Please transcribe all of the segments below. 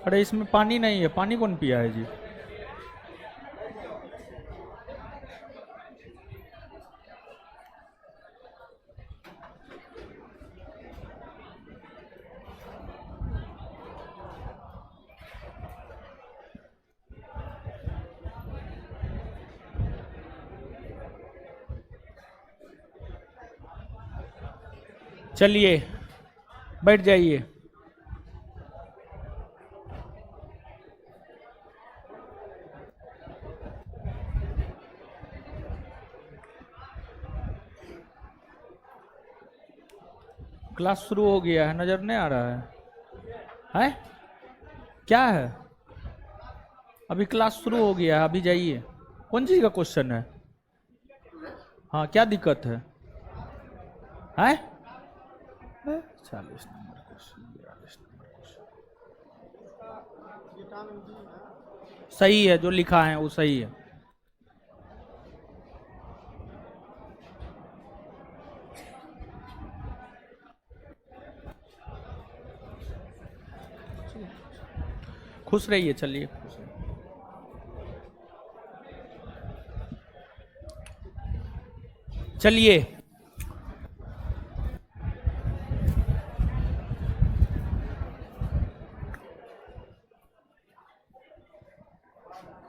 अरे इसमें पानी नहीं है, पानी कौन पिया है जी? चलिए बैठ जाइए। क्लास शुरू हो गया है, नजर नहीं आ रहा है? क्या है? अभी क्लास शुरू हो गया है, अभी जाइए। कौन चीज का क्वेश्चन है? हाँ, क्या दिक्कत है? 40 नंबर क्वेश्चन, 42 नंबर क्वेश्चन सही है, जो लिखा है वो सही है। खुश रहिए, चलिए खुश रहिए। चलिए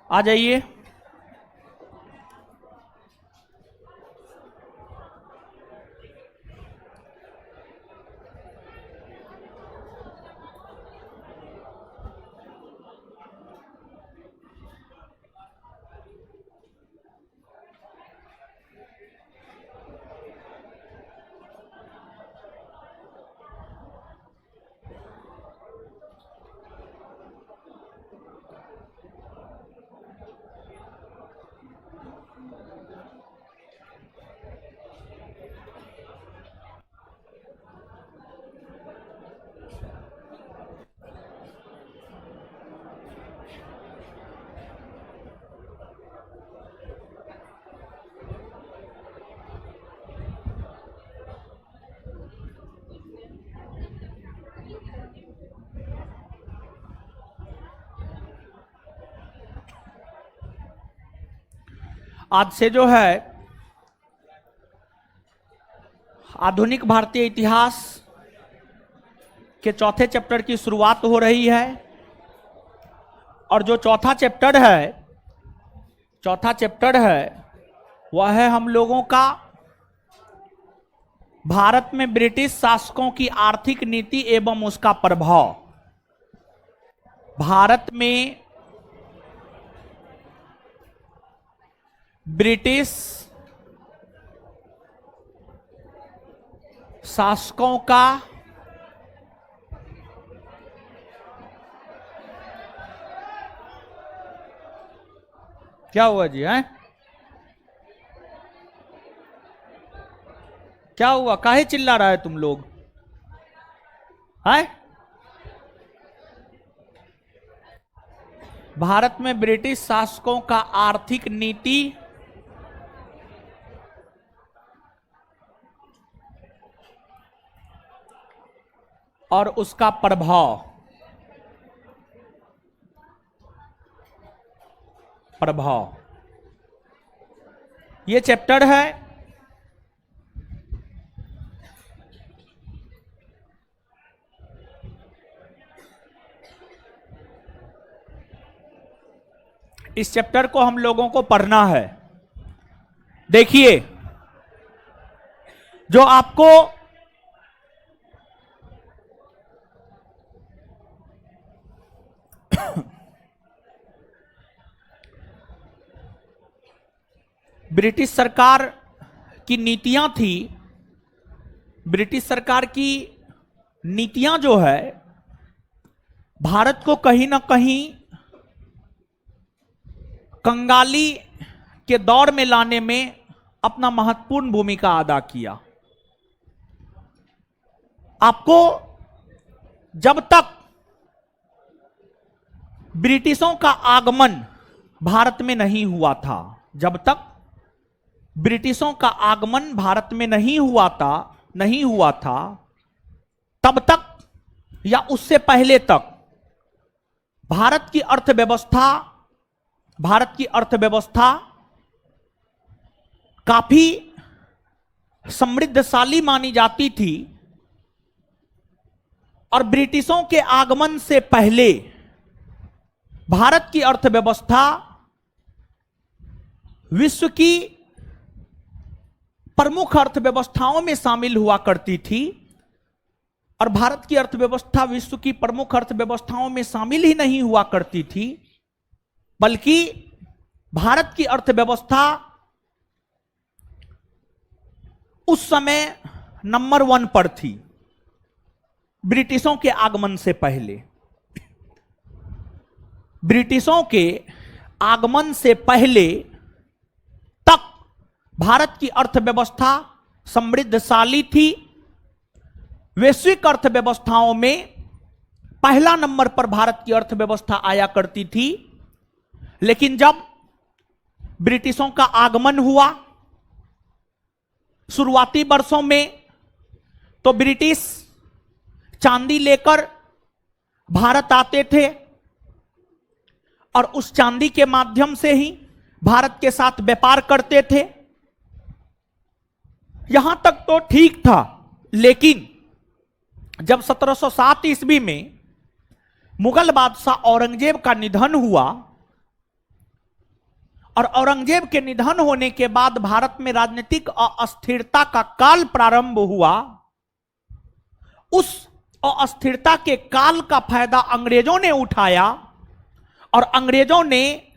आ जाइए। आज से जो है आधुनिक भारतीय इतिहास के चौथे चैप्टर की शुरुआत हो रही है। और जो चौथा चैप्टर है वह है हम लोगों का भारत में ब्रिटिश शासकों की आर्थिक नीति एवं उसका प्रभाव। भारत में ब्रिटिश शासकों का क्या हुआ जी? हैं क्या हुआ? काहे चिल्ला रहा है तुम लोग? हैं भारत में ब्रिटिश शासकों का आर्थिक नीति और उसका प्रभाव ये चैप्टर है। इस चैप्टर को हम लोगों को पढ़ना है। देखिए, जो आपको ब्रिटिश सरकार की नीतियां थी, ब्रिटिश सरकार की नीतियां जो है भारत को कहीं ना कहीं कंगाली के दौर में लाने में अपना महत्वपूर्ण भूमिका अदा किया। आपको जब तक ब्रिटिशों का आगमन भारत में नहीं हुआ था, जब तक ब्रिटिशों का आगमन भारत में नहीं हुआ था, तब तक या उससे पहले तक भारत की अर्थव्यवस्था काफी समृद्धशाली मानी जाती थी और ब्रिटिशों के आगमन से पहले भारत की अर्थव्यवस्था विश्व की प्रमुख अर्थव्यवस्थाओं में शामिल हुआ करती थी। और भारत की अर्थव्यवस्था विश्व की प्रमुख अर्थव्यवस्थाओं में शामिल ही नहीं हुआ करती थी, बल्कि भारत की अर्थव्यवस्था उस समय नंबर 1 पर थी ब्रिटिशों के आगमन से पहले। ब्रिटिशों के आगमन से पहले तक भारत की अर्थव्यवस्था समृद्धशाली थी। वैश्विक अर्थव्यवस्थाओं में पहला नंबर पर भारत की अर्थव्यवस्था आया करती थी। लेकिन जब ब्रिटिशों का आगमन हुआ शुरुआती वर्षों में, तो ब्रिटिश चांदी लेकर भारत आते थे और उस चांदी के माध्यम से ही भारत के साथ व्यापार करते थे। यहां तक तो ठीक था, लेकिन जब 1707 ईस्वी में मुगल बादशाह औरंगजेब का निधन हुआ और औरंगजेब के निधन होने के बाद भारत में राजनीतिक अस्थिरता का काल प्रारंभ हुआ, उस अस्थिरता के काल का फायदा अंग्रेजों ने उठाया और अंग्रेजों ने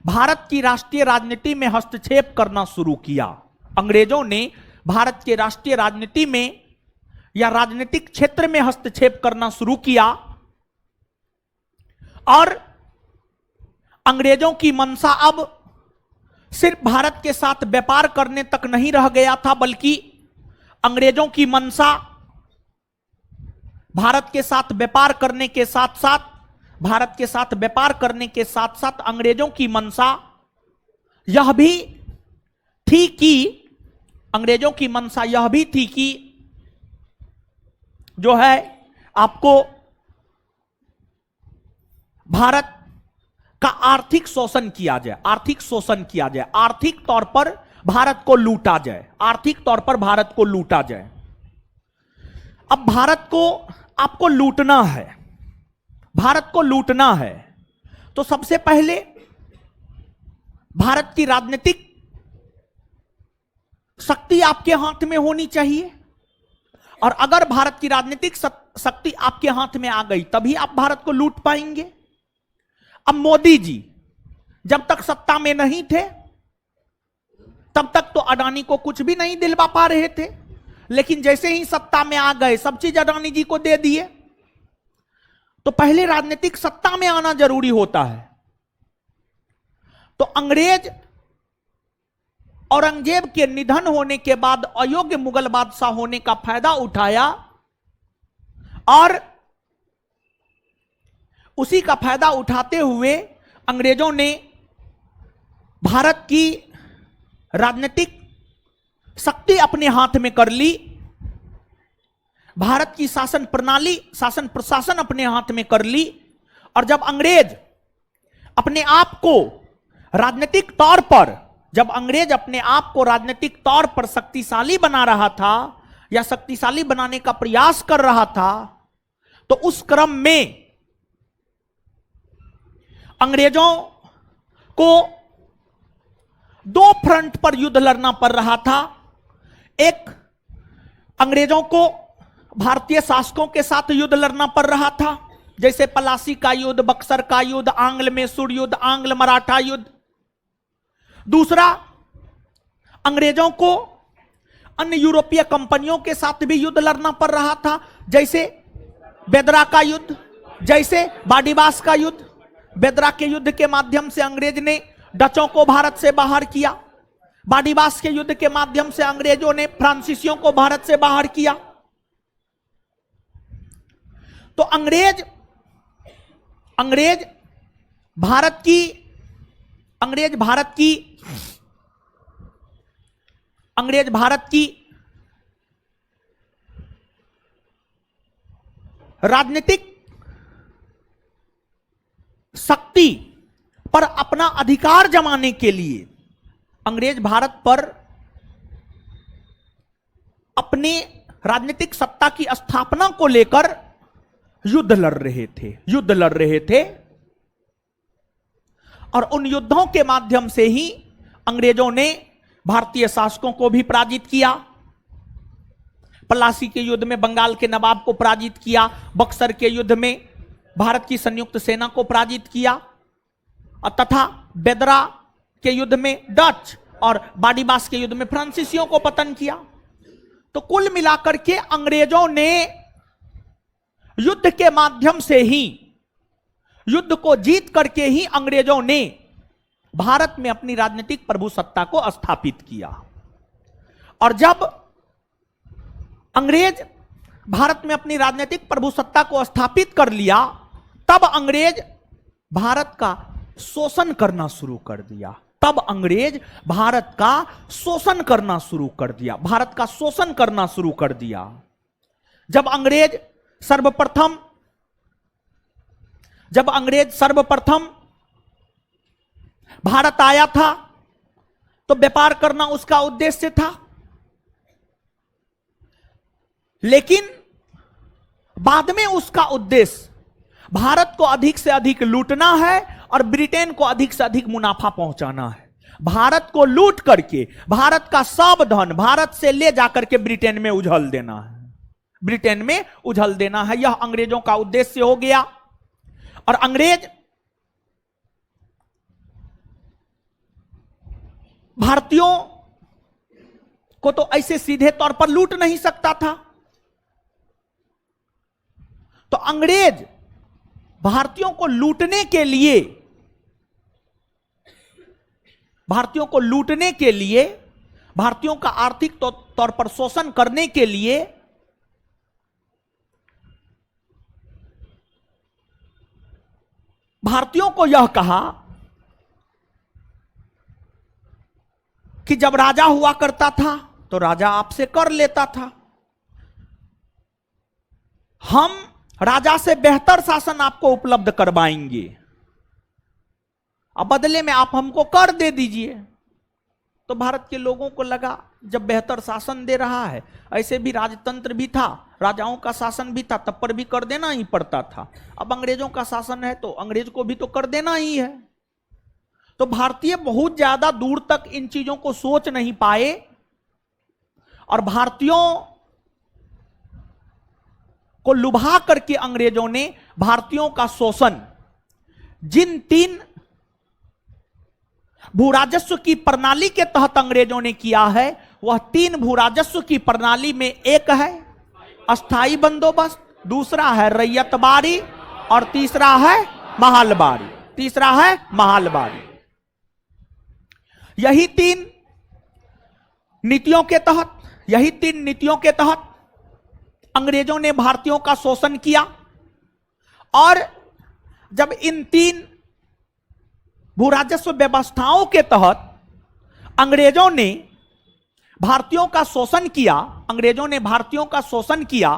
भारत की राष्ट्रीय राजनीति में हस्तक्षेप करना शुरू किया। अंग्रेजों ने भारत के राष्ट्रीय राजनीति में या राजनीतिक क्षेत्र में हस्तक्षेप करना शुरू किया और अंग्रेजों की मंशा अब सिर्फ भारत के साथ व्यापार करने तक नहीं रह गया था, बल्कि अंग्रेजों की मंशा भारत के साथ व्यापार करने के साथ साथ अंग्रेजों की मंशा यह भी थी कि जो है आपको भारत का आर्थिक शोषण किया जाए, आर्थिक तौर पर भारत को लूटा जाए। अब भारत को आपको लूटना है, तो सबसे पहले भारत की राजनीतिक शक्ति आपके हाथ में होनी चाहिए। और अगर भारत की राजनीतिक शक्ति आपके हाथ में आ गई, तभी आप भारत को लूट पाएंगे। अब मोदी जी जब तक सत्ता में नहीं थे, तब तक तो अडानी को कुछ भी नहीं दिलवा पा रहे थे, लेकिन जैसे ही सत्ता में आ गए, सब चीज अडानी जी को दे दिए। तो पहले राजनीतिक सत्ता में आना जरूरी होता है। तो अंग्रेज औरंगजेब के निधन होने के बाद अयोग्य मुगल बादशाह होने का फायदा उठाया और उसी का फायदा उठाते हुए अंग्रेजों ने भारत की राजनीतिक शक्ति अपने हाथ में कर ली, भारत की शासन प्रणाली, शासन प्रशासन अपने हाथ में कर ली। और जब अंग्रेज अपने आप को राजनीतिक तौर पर शक्तिशाली बना रहा था या शक्तिशाली बनाने का प्रयास कर रहा था, तो उस क्रम में अंग्रेजों को 2 फ्रंट पर युद्ध लड़ना पड़ रहा था। एक, अंग्रेजों को भारतीय शासकों के साथ युद्ध लड़ना पड़ रहा था, जैसे पलासी का युद्ध, बक्सर का युद्ध, आंग्ल मैसूर युद्ध, आंग्ल मराठा युद्ध। दूसरा, अंग्रेजों को अन्य यूरोपीय कंपनियों के साथ भी युद्ध लड़ना पड़ रहा था, जैसे बेदरा का युद्ध, जैसे बाडीबास का युद्ध। बेदरा के युद्ध के माध्यम से अंग्रेज ने डचों को भारत से बाहर किया, बाडीबास के युद्ध के माध्यम से अंग्रेजों ने फ्रांसीसियों को भारत से बाहर किया। तो अंग्रेज भारत की राजनीतिक पर अपना अधिकार जमाने के लिए अंग्रेज भारत पर अपने राजनीतिक सत्ता की स्थापना को लेकर युद्ध लड़ रहे थे और उन युद्धों के माध्यम से ही अंग्रेजों ने भारतीय शासकों को भी पराजित किया। पलासी के युद्ध में बंगाल के नवाब को पराजित किया, बक्सर के युद्ध में भारत की संयुक्त सेना को पराजित किया तथा बेदरा के युद्ध में डच और बाडीबास के युद्ध में फ्रांसीसियों को पतन किया। तो कुल मिलाकर के अंग्रेजों ने युद्ध के माध्यम से ही, युद्ध को जीत करके ही अंग्रेजों ने भारत में अपनी राजनीतिक प्रभुसत्ता को स्थापित किया। और जब अंग्रेज भारत में अपनी राजनीतिक प्रभुसत्ता को स्थापित कर लिया, तब अंग्रेज भारत का शोषण करना शुरू कर दिया। भारत का शोषण करना शुरू कर दिया। जब अंग्रेज सर्वप्रथम भारत आया था तो व्यापार करना उसका उद्देश्य था, लेकिन बाद में उसका उद्देश्य भारत को अधिक से अधिक लूटना है और ब्रिटेन को अधिक से अधिक मुनाफा पहुंचाना है। भारत को लूट करके भारत का सब धन भारत से ले जाकर के ब्रिटेन में उझल देना है। यह अंग्रेजों का उद्देश्य हो गया। और अंग्रेज भारतीयों को तो ऐसे सीधे तौर पर लूट नहीं सकता था, तो अंग्रेज भारतीयों को लूटने के लिए भारतीयों का आर्थिक तौर पर शोषण करने के लिए भारतीयों को यह कहा कि जब राजा हुआ करता था तो राजा आपसे कर लेता था, हम राजा से बेहतर शासन आपको उपलब्ध करवाएंगे, अब बदले में आप हमको कर दे दीजिए। तो भारत के लोगों को लगा जब बेहतर शासन दे रहा है, ऐसे भी राजतंत्र भी था, राजाओं का शासन भी था, तब पर भी कर देना ही पड़ता था। अब अंग्रेजों का शासन है तो अंग्रेज को भी तो कर देना ही है। तो भारतीय बहुत ज्यादा दूर तक इन चीजों को सोच नहीं पाए और भारतीयों को लुभा करके अंग्रेजों ने भारतीयों का शोषण जिन 3 भूराजस्व की प्रणाली के तहत अंग्रेजों ने किया है, वह 3 भूराजस्व की प्रणाली में एक है अस्थाई बंदोबस्त, दूसरा है रैयतबारी और तीसरा है महालबारी। यही 3 नीतियों के तहत अंग्रेजों ने भारतीयों का शोषण किया। और जब इन 3 भूराजस्व व्यवस्थाओं के तहत अंग्रेजों ने भारतीयों का शोषण किया,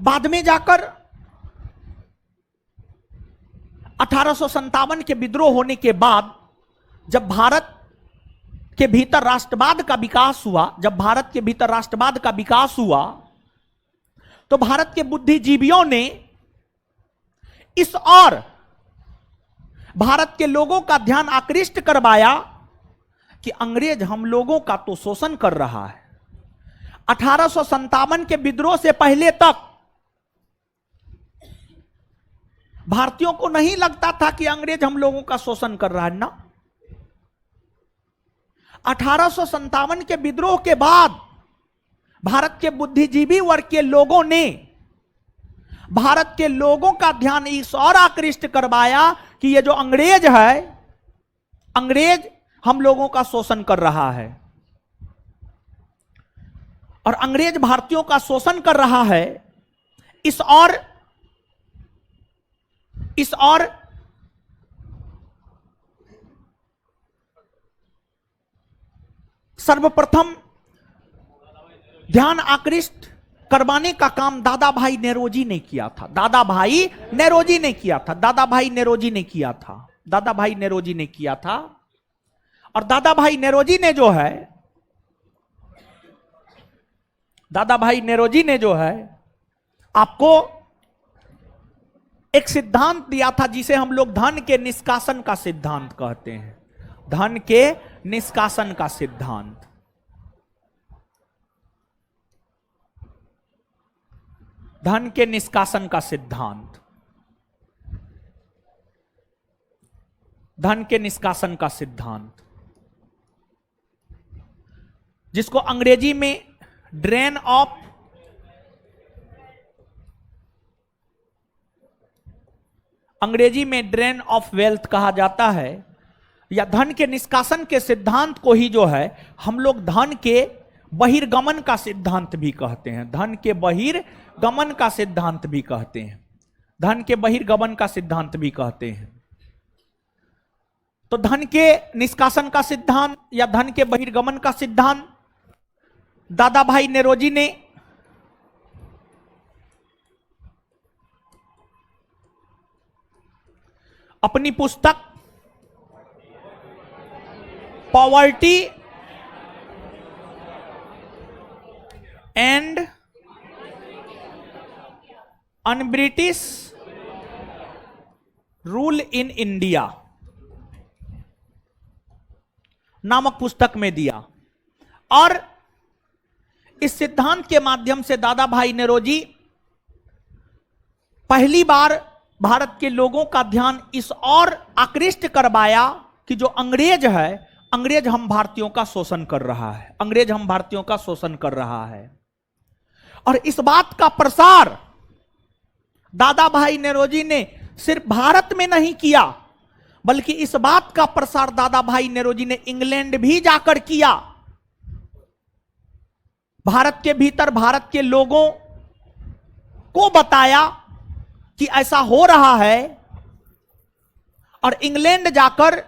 बाद में जाकर 1857 के विद्रोह होने के बाद जब भारत के भीतर राष्ट्रवाद का विकास हुआ, तो भारत के बुद्धिजीवियों ने इस और भारत के लोगों का ध्यान आकृष्ट करवाया कि अंग्रेज हम लोगों का तो शोषण कर रहा है। 1857 के विद्रोह से पहले तक भारतीयों को नहीं लगता था कि अंग्रेज हम लोगों का शोषण कर रहा है ना। 1857 के विद्रोह के बाद भारत के बुद्धिजीवी वर्ग के लोगों ने भारत के लोगों का ध्यान इस और आकृष्ट करवाया कि ये जो अंग्रेज हम लोगों का शोषण कर रहा है और अंग्रेज भारतीयों का शोषण कर रहा है। इस और सर्वप्रथम ध्यान आकृष्ट करवाने का काम दादा भाई नेरोजी ने किया था। दादा भाई नेरोजी ने किया था। दादा भाई नेरोजी ने किया था। दादा भाई नेरोजी ने किया था। और दादा भाई नेरोजी ने जो है, दादा भाई नेरोजी ने जो है आपको एक सिद्धांत दिया था जिसे हम लोग धन के निष्कासन का सिद्धांत कहते हैं। धन के निष्कासन का सिद्धांत। धन के निष्कासन का सिद्धांत। धन के निष्कासन का सिद्धांत, जिसको अंग्रेजी में ड्रेन ऑफ वेल्थ कहा जाता है, या धन के निष्कासन के सिद्धांत को ही जो है हम लोग धन के बहिर्गमन का सिद्धांत भी कहते हैं। धन के बहिर्गमन का सिद्धांत भी कहते हैं। धन के बहिर्गमन का सिद्धांत भी कहते हैं। तो धन के निष्कासन का सिद्धांत या धन के बहिर्गमन का सिद्धांत दादा भाई नेरोजी ने अपनी पुस्तक poverty and un-British rule in India नामक पुस्तक में दिया। और इस सिद्धांत के माध्यम से दादा भाई नेरोजी पहली बार भारत के लोगों का ध्यान इस और आकृष्ट करवाया कि जो अंग्रेज है, अंग्रेज हम भारतीयों का शोषण कर रहा है। अंग्रेज हम भारतीयों का शोषण कर रहा है। और इस बात का प्रसार दादा भाई नेरोजी ने सिर्फ भारत में नहीं किया, बल्कि इस बात का प्रसार दादा भाई नेरोजी ने इंग्लैंड भी जाकर किया। भारत के भीतर भारत के लोगों को बताया कि ऐसा हो रहा है, और इंग्लैंड जाकर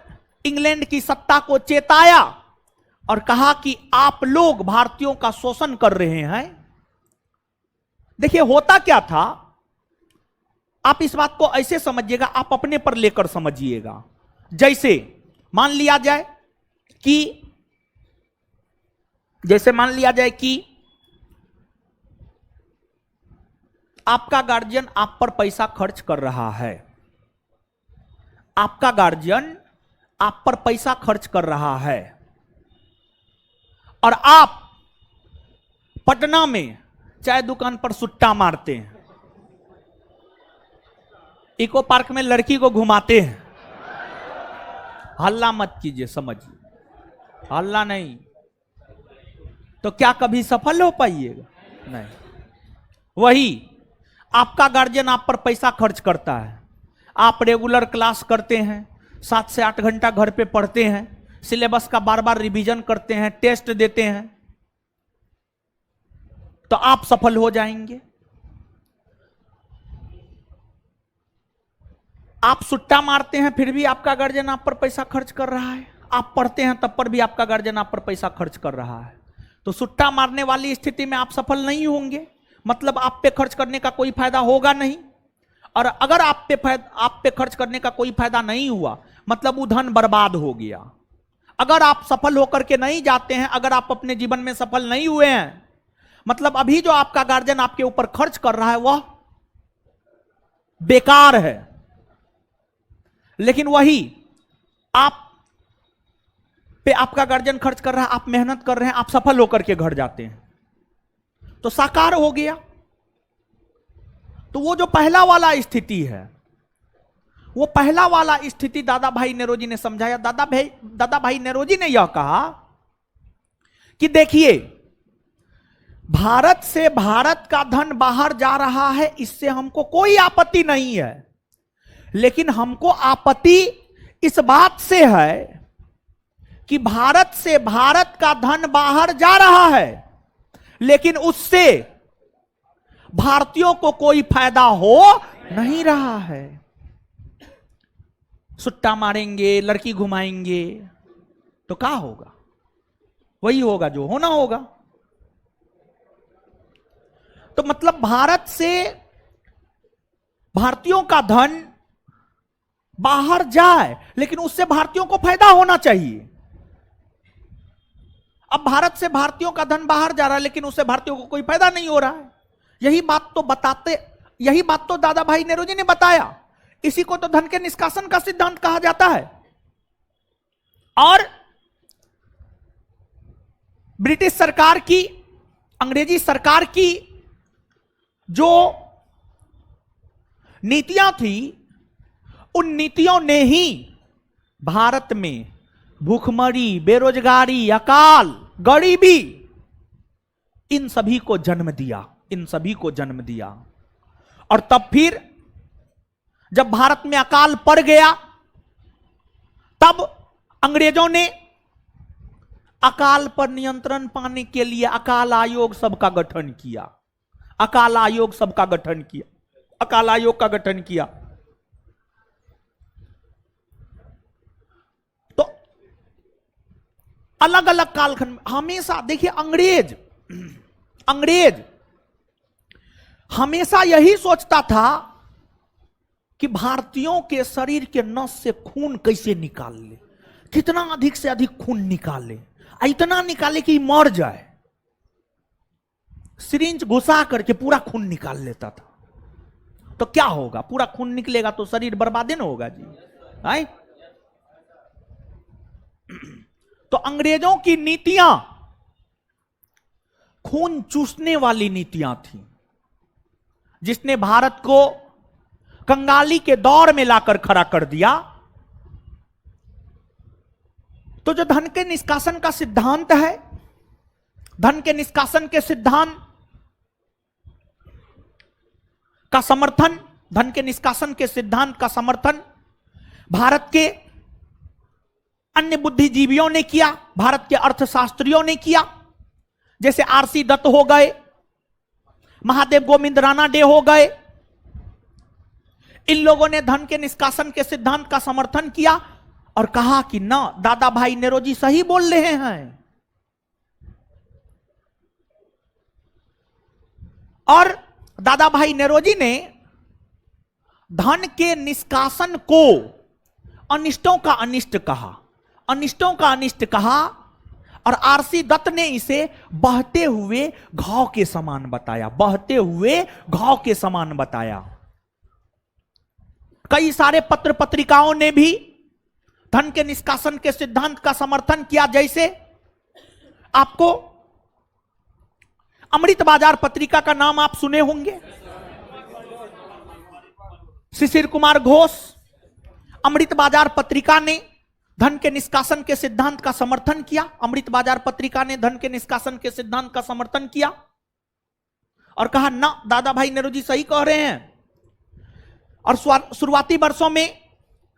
इंग्लैंड की सत्ता को चेताया और कहा कि आप लोग भारतीयों का शोषण कर रहे हैं। देखिए होता क्या था, आप इस बात को ऐसे समझिएगा, आप अपने पर लेकर समझिएगा। जैसे मान लिया जाए कि आपका गार्जियन आप पर पैसा खर्च कर रहा है। आपका गार्जियन आप पर पैसा खर्च कर रहा है और आप पटना में चाय दुकान पर सुट्टा मारते हैं, इको पार्क में लड़की को घुमाते हैं। हल्ला मत कीजिए, समझिए, हल्ला नहीं तो क्या कभी सफल हो पाइएगा? नहीं। वही आपका गार्जियन आप पर पैसा खर्च करता है, आप रेगुलर क्लास करते हैं, 7 से 8 घंटा घर पे पढ़ते हैं, सिलेबस का बार बार रिवीजन करते हैं, टेस्ट देते हैं, तो आप सफल हो जाएंगे। आप सुट्टा मारते हैं फिर भी आपका गार्जियन आप पर पैसा खर्च कर रहा है, आप पढ़ते हैं तब पर भी आपका गार्जियन आप पर पैसा खर्च कर रहा है, तो सुट्टा मारने वाली स्थिति में आप सफल नहीं होंगे। मतलब आप पे खर्च करने का कोई फायदा होगा नहीं। और अगर आप पे खर्च करने का कोई फायदा नहीं हुआ, मतलब वो धन बर्बाद हो गया। अगर आप सफल होकर के नहीं जाते हैं, अगर आप अपने जीवन में सफल नहीं हुए हैं, मतलब अभी जो आपका गार्जियन आपके ऊपर खर्च कर रहा है वह बेकार है। लेकिन वही आप पे आपका गार्जियन खर्च कर रहा है, आप मेहनत कर रहे हैं, आप सफल होकर के घर जाते हैं, तो साकार हो गया। तो वो जो पहला वाला स्थिति है, वो पहला वाला स्थिति दादा भाई नेरोजी ने समझाया। दादा भाई नेरोजी ने यह कहा कि देखिए, भारत से भारत का धन बाहर जा रहा है, इससे हमको कोई आपत्ति नहीं है, लेकिन हमको आपत्ति इस बात से है कि भारत से भारत का धन बाहर जा रहा है, लेकिन उससे भारतीयों को कोई फायदा हो नहीं रहा है। सुट्टा मारेंगे, लड़की घुमाएंगे, तो क्या होगा? वही होगा जो होना होगा। तो मतलब भारत से भारतीयों का धन बाहर जाए, लेकिन उससे भारतीयों को फायदा होना चाहिए। अब भारत से भारतीयों का धन बाहर जा रहा है, लेकिन उससे भारतीयों को कोई फायदा नहीं हो रहा है। यही बात तो दादा भाई नेहरू ने बताया। इसी को तो धन के निष्कासन का सिद्धांत कहा जाता है। और ब्रिटिश सरकार की, अंग्रेजी सरकार की जो नीतियां थी, उन नीतियों ने ही भारत में भूखमरी, बेरोजगारी, अकाल, गरीबी, इन सभी को जन्म दिया। और तब फिर जब भारत में अकाल पड़ गया, तब अंग्रेजों ने अकाल पर नियंत्रण पाने के लिए अकाल आयोग सबका गठन किया। अकाल आयोग का गठन किया। तो अलग अलग कालखंड में हमेशा देखिए, अंग्रेज हमेशा यही सोचता था कि भारतीयों के शरीर के नस से खून कैसे निकाल ले, कितना अधिक से अधिक खून निकाले, इतना निकाले कि मर जाए। सिरिंज घुसा करके पूरा खून निकाल लेता था। तो क्या होगा, पूरा खून निकलेगा तो शरीर बर्बाद न होगा जी। आई? तो अंग्रेजों की नीतियां खून चूसने वाली नीतियां थी, जिसने भारत को कंगाली के दौर में लाकर खड़ा कर दिया। तो जो धन के निष्कासन का सिद्धांत है, धन के निष्कासन के सिद्धांत का समर्थन, धन के निष्कासन के सिद्धांत का समर्थन भारत के अन्य बुद्धिजीवियों ने किया, भारत के अर्थशास्त्रियों ने किया। जैसे आरसी दत्त हो गए, महादेव गोविंद राणा डे हो गए। इन लोगों ने धन के निष्कासन के सिद्धांत का समर्थन किया और कहा कि ना, दादा भाई नेहरू जी सही बोल रहे हैं। और दादा भाई नेहरू जी ने धन के निष्कासन को अनिष्टों का अनिष्ट कहा, और आरसी दत्त ने इसे बहते हुए घाव के समान बताया। कई सारे पत्र पत्रिकाओं ने भी धन के निष्कासन के सिद्धांत का समर्थन किया। जैसे आपको अमृत बाजार पत्रिका का नाम आप सुने होंगे। शिशिर कुमार घोष, अमृत बाजार पत्रिका ने धन के निष्कासन के सिद्धांत का समर्थन किया। अमृत बाजार पत्रिका ने धन के निष्कासन के सिद्धांत का समर्थन किया और कहा ना, दादा भाई नेहरू जी सही कह रहे हैं। और शुरुआती वर्षों में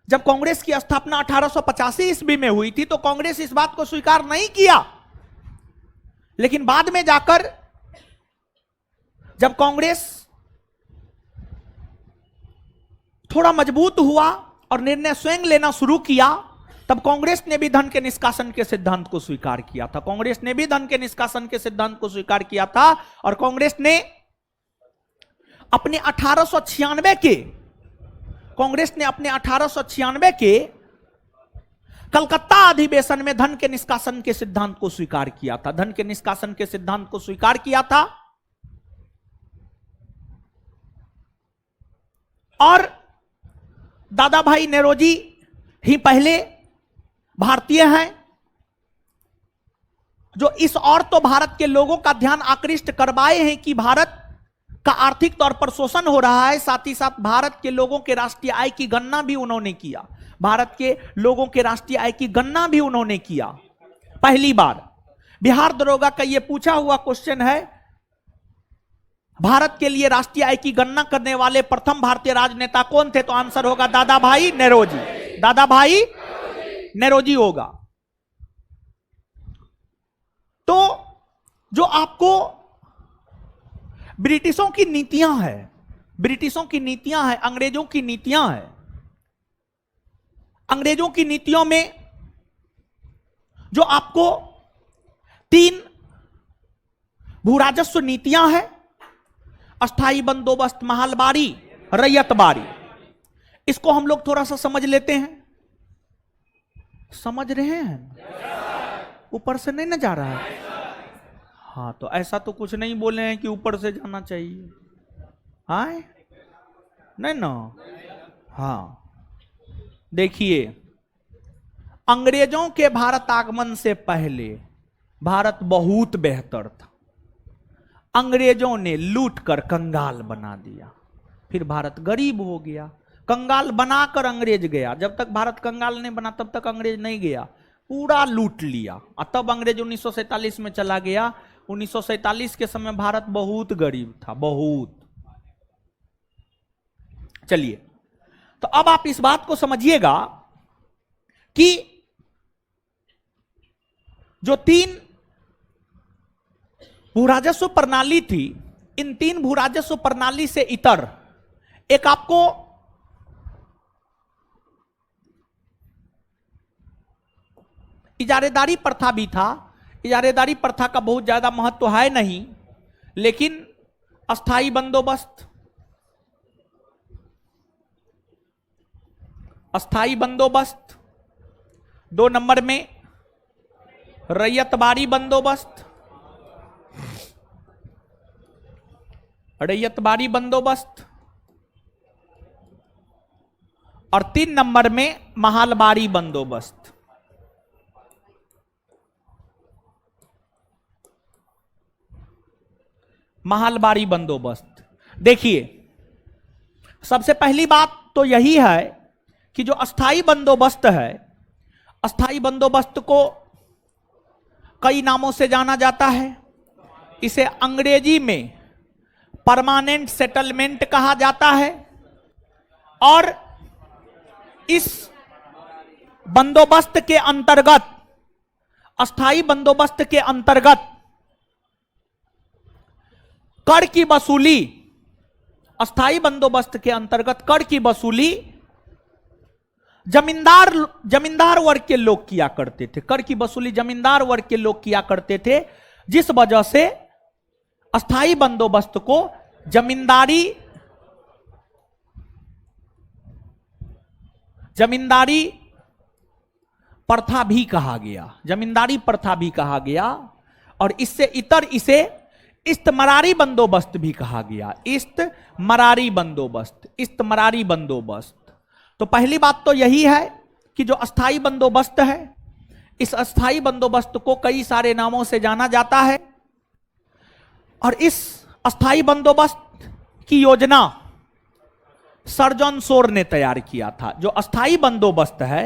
जब कांग्रेस की स्थापना 1885 ईस्वी में हुई थी, तो कांग्रेस इस बात को स्वीकार नहीं किया। लेकिन बाद में जाकर जब कांग्रेस थोड़ा मजबूत हुआ और निर्णय स्वयं लेना शुरू किया, तब कांग्रेस ने भी धन के निष्कासन के सिद्धांत को स्वीकार किया था। और कांग्रेस ने अपने 1896 के कलकत्ता अधिवेशन में धन के निष्कासन के सिद्धांत को स्वीकार किया था। और दादा भाई नेहरू जी ही पहले भारतीय हैं जो इस और तो भारत के लोगों का ध्यान आकृष्ट करवाए हैं कि भारत का आर्थिक तौर पर शोषण हो रहा है। साथ ही साथ भारत के लोगों के राष्ट्रीय आय की गणना भी उन्होंने किया। पहली बार बिहार दरोगा का यह पूछा हुआ क्वेश्चन है, भारत के लिए राष्ट्रीय आय की गणना करने वाले प्रथम भारतीय राजनेता कौन थे? तो आंसर होगा दादा भाई नेहरू जी होगा। तो जो आपको ब्रिटिशों की नीतियां हैं, अंग्रेजों की नीतियों में जो आपको 3 भू राजस्व नीतियां हैं, अस्थाई बंदोबस्त, महलबारी, रैयतबारी। इसको हम लोग थोड़ा सा समझ लेते हैं। समझ रहे हैं? ऊपर से नहीं ना जा रहा है? हाँ, तो ऐसा तो कुछ नहीं बोले हैं कि ऊपर से जाना चाहिए, हाँ नहीं ना। हाँ, देखिए, अंग्रेजों के भारत आगमन से पहले भारत बहुत बेहतर था। अंग्रेजों ने लूट कर कंगाल बना दिया, फिर भारत गरीब हो गया। कंगाल बनाकर अंग्रेज गया, जब तक भारत कंगाल नहीं बना तब तक अंग्रेज नहीं गया, पूरा लूट लिया। और तब अंग्रेज 1947 में चला गया। 1947 के समय भारत बहुत गरीब था, बहुत। चलिए, तो अब आप इस बात को समझिएगा कि जो 3 भूराजस्व प्रणाली थी, इन 3 भूराजस्व प्रणाली से इतर एक आपको इजारेदारी प्रथा भी था। इजारेदारी प्रथा का बहुत ज्यादा महत्व है नहीं, लेकिन अस्थाई बंदोबस्त, अस्थाई बंदोबस्त, 2 नंबर में रैयतबारी बंदोबस्त, रैयतबारी बंदोबस्त, और 3 नंबर में महलबारी बंदोबस्त। महलबारी बंदोबस्त, देखिए, सबसे पहली बात तो यही है कि जो अस्थाई बंदोबस्त है, अस्थाई बंदोबस्त को कई नामों से जाना जाता है। इसे अंग्रेजी में परमानेंट सेटलमेंट कहा जाता है, और इस बंदोबस्त के अंतर्गत, अस्थाई बंदोबस्त के अंतर्गत कर की वसूली, अस्थाई बंदोबस्त के अंतर्गत कर की वसूली जमींदार वर्ग के लोग किया करते थे। कर की वसूली जमींदार वर्ग के लोग किया करते थे, जिस वजह से अस्थाई बंदोबस्त को जमींदारी प्रथा भी कहा गया, जमींदारी प्रथा भी कहा गया। और इससे इतर इसे इस्तमरारी बंदोबस्त भी कहा गया, इस्तमरारी बंदोबस्त, इस्तमरारी बंदोबस्त। तो पहली बात तो यही है कि जो अस्थाई बंदोबस्त है, इस अस्थाई बंदोबस्त को कई सारे नामों से जाना जाता है। और इस अस्थाई बंदोबस्त की योजना सर जॉन शोर ने तैयार किया था। जो अस्थाई बंदोबस्त है,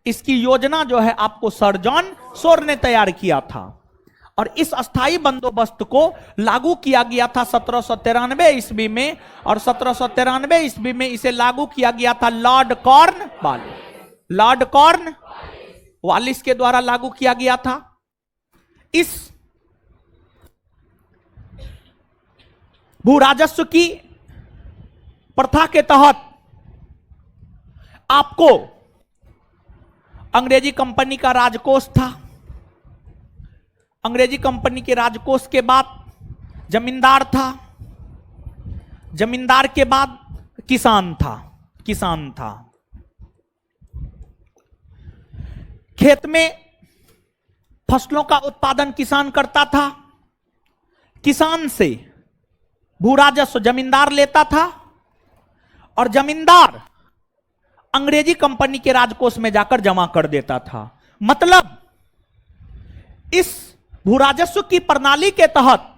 इसकी योजना जो है आपको सर जॉन शोर ने तैयार किया था। और इस अस्थाई बंदोबस्त को लागू किया गया था 1793 ईस्वी में, और 1793 ईस्वी में इसे लागू किया गया था लॉर्ड कॉर्नवालिस, लॉर्ड कॉर्नवालिस के द्वारा लागू किया गया था। इस भूराजस्व की प्रथा के तहत आपको अंग्रेजी कंपनी का राजकोष था। अंग्रेजी कंपनी के राजकोष के बाद जमींदार था, जमींदार के बाद किसान था, किसान था। खेत में फसलों का उत्पादन किसान करता था, किसान से भूराजस्व जमींदार लेता था, और जमींदार अंग्रेजी कंपनी के राजकोष में जाकर जमा कर देता था। मतलब इस भूराजस्व की प्रणाली के तहत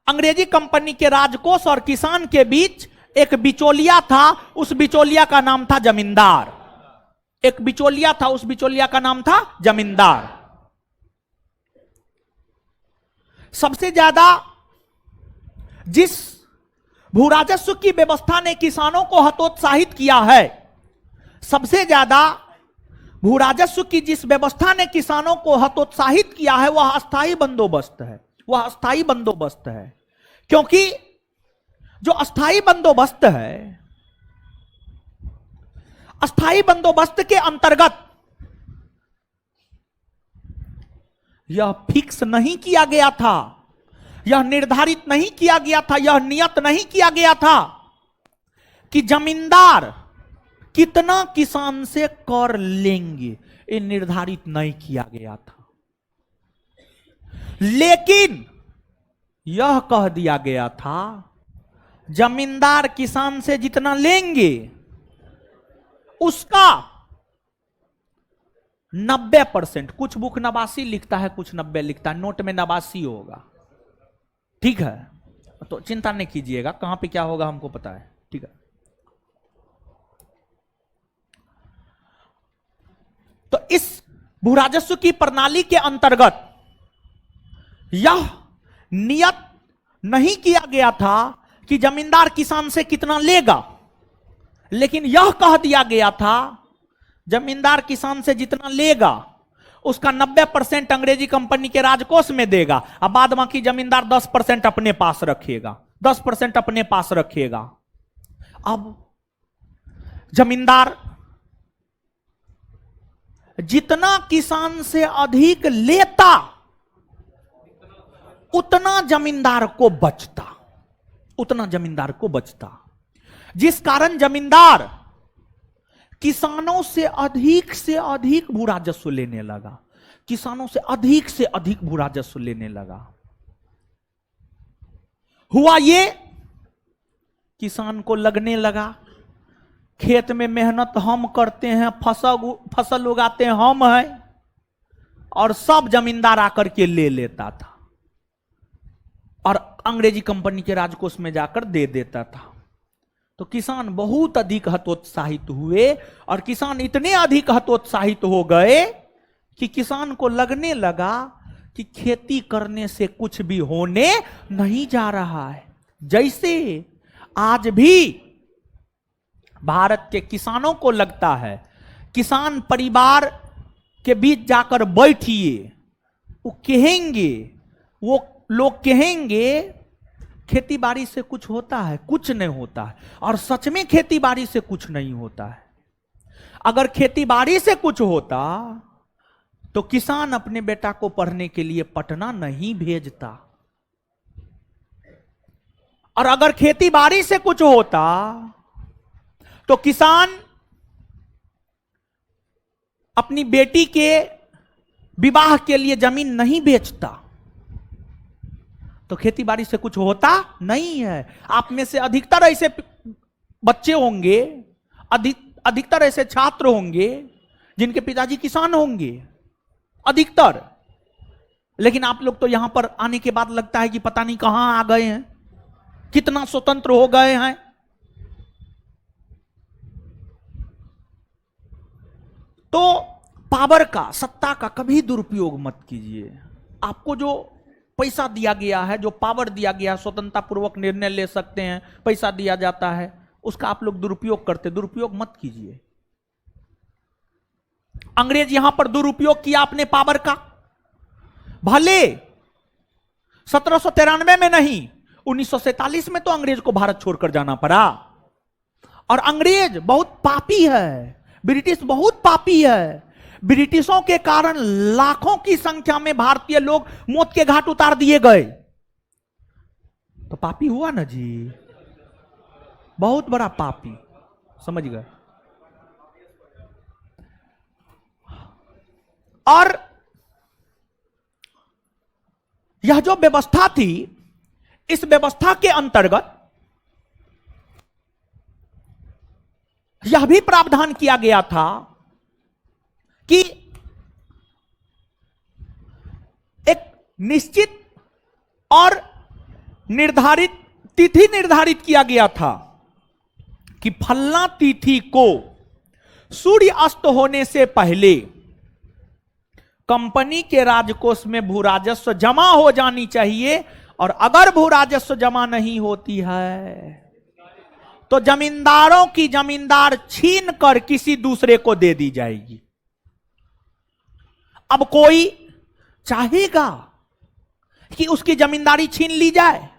अंग्रेजी कंपनी के राजकोष और किसान के बीच एक बिचौलिया था, उस बिचौलिया का नाम था जमींदार। एक बिचौलिया था, उस बिचौलिया का नाम था जमींदार। सबसे ज्यादा जिस भूराजस्व की व्यवस्था ने किसानों को हतोत्साहित किया है, सबसे ज्यादा भूराजस्व की जिस व्यवस्था ने किसानों को हतोत्साहित किया है, वह अस्थाई बंदोबस्त है, वह अस्थाई बंदोबस्त है। क्योंकि जो अस्थाई बंदोबस्त है, अस्थाई बंदोबस्त के अंतर्गत यह फिक्स नहीं किया गया था यह निर्धारित नहीं किया गया था, यह नियत नहीं किया गया था कि जमींदार कितना किसान से कर लेंगे, ये निर्धारित नहीं किया गया था। लेकिन यह कह दिया गया था जमींदार किसान से जितना लेंगे उसका 90%, कुछ बुक 89 लिखता है, कुछ 90 लिखता है, नोट में 89 होगा, ठीक है, तो चिंता नहीं कीजिएगा, कहां पे क्या होगा हमको पता है, ठीक है। तो इस भूराजस्व की प्रणाली के अंतर्गत यह नियत नहीं किया गया था कि जमींदार किसान से कितना लेगा, लेकिन यह कह दिया गया था जमींदार किसान से जितना लेगा उसका 90% अंग्रेजी कंपनी के राजकोष में देगा, और बाद बाकी जमींदार 10% अपने पास रखेगा, 10% अपने पास रखेगा। अब जमींदार जितना किसान से अधिक लेता उतना जमींदार को बचता, उतना जमींदार को बचता, जिस कारण जमींदार किसानों से अधिक भू राजस्व लेने लगा, किसानों से अधिक भू राजस्व लेने लगा। हुआ ये, किसान को लगने लगा खेत में मेहनत हम करते हैं, फसल उगाते हैं हम हैं, और सब जमींदार आकर के ले लेता था और अंग्रेजी कंपनी के राजकोष में जाकर दे देता था। तो किसान बहुत अधिक हतोत्साहित हुए, और किसान इतने अधिक हतोत्साहित हो गए कि किसान को लगने लगा कि खेती करने से कुछ भी होने नहीं जा रहा है। जैसे आज भी भारत के किसानों को लगता है, किसान परिवार के बीच जाकर बैठिए, वो लोग कहेंगे खेती बाड़ी से कुछ होता है, कुछ नहीं होता है, और सच में खेती बाड़ी से कुछ नहीं होता है। अगर खेती बाड़ी से कुछ होता तो किसान अपने बेटा को पढ़ने के लिए पटना नहीं भेजता, और अगर खेती बाड़ी से कुछ होता तो किसान अपनी बेटी के विवाह के लिए जमीन नहीं बेचता। तो खेती बाड़ी से कुछ होता नहीं है। आप में से अधिकतर ऐसे बच्चे होंगे, अधिकतर ऐसे छात्र होंगे जिनके पिताजी किसान होंगे, अधिकतर। लेकिन आप लोग तो यहां पर आने के बाद लगता है कि पता नहीं कहां आ गए हैं, कितना स्वतंत्र हो गए हैं। तो पावर का, सत्ता का कभी दुरुपयोग मत कीजिए। आपको जो पैसा दिया गया है, जो पावर दिया गया है, स्वतंत्रता पूर्वक निर्णय ले सकते हैं, पैसा दिया जाता है, उसका आप लोग दुरुपयोग करते, दुरुपयोग मत कीजिए। अंग्रेज यहां पर दुरुपयोग किया अपने पावर का, भले 1793 में नहीं, 1947 में तो अंग्रेज को भारत छोड़कर जाना पड़ा। और अंग्रेज बहुत पापी है, ब्रिटिश बहुत पापी है। ब्रिटिशों के कारण लाखों की संख्या में भारतीय लोग मौत के घाट उतार दिए गए। तो पापी हुआ ना जी, बहुत बड़ा पापी, समझ गए। और यह जो व्यवस्था थी, इस व्यवस्था के अंतर्गत यह भी प्रावधान किया गया था कि एक निश्चित और निर्धारित तिथि निर्धारित किया गया था कि फलना तिथि को सूर्य अस्त होने से पहले कंपनी के राजकोष में भू राजस्व जमा हो जानी चाहिए, और अगर भू राजस्व जमा नहीं होती है तो जमींदारों की जमींदार छीन कर किसी दूसरे को दे दी जाएगी। अब कोई चाहेगा कि उसकी जमींदारी छीन ली जाए?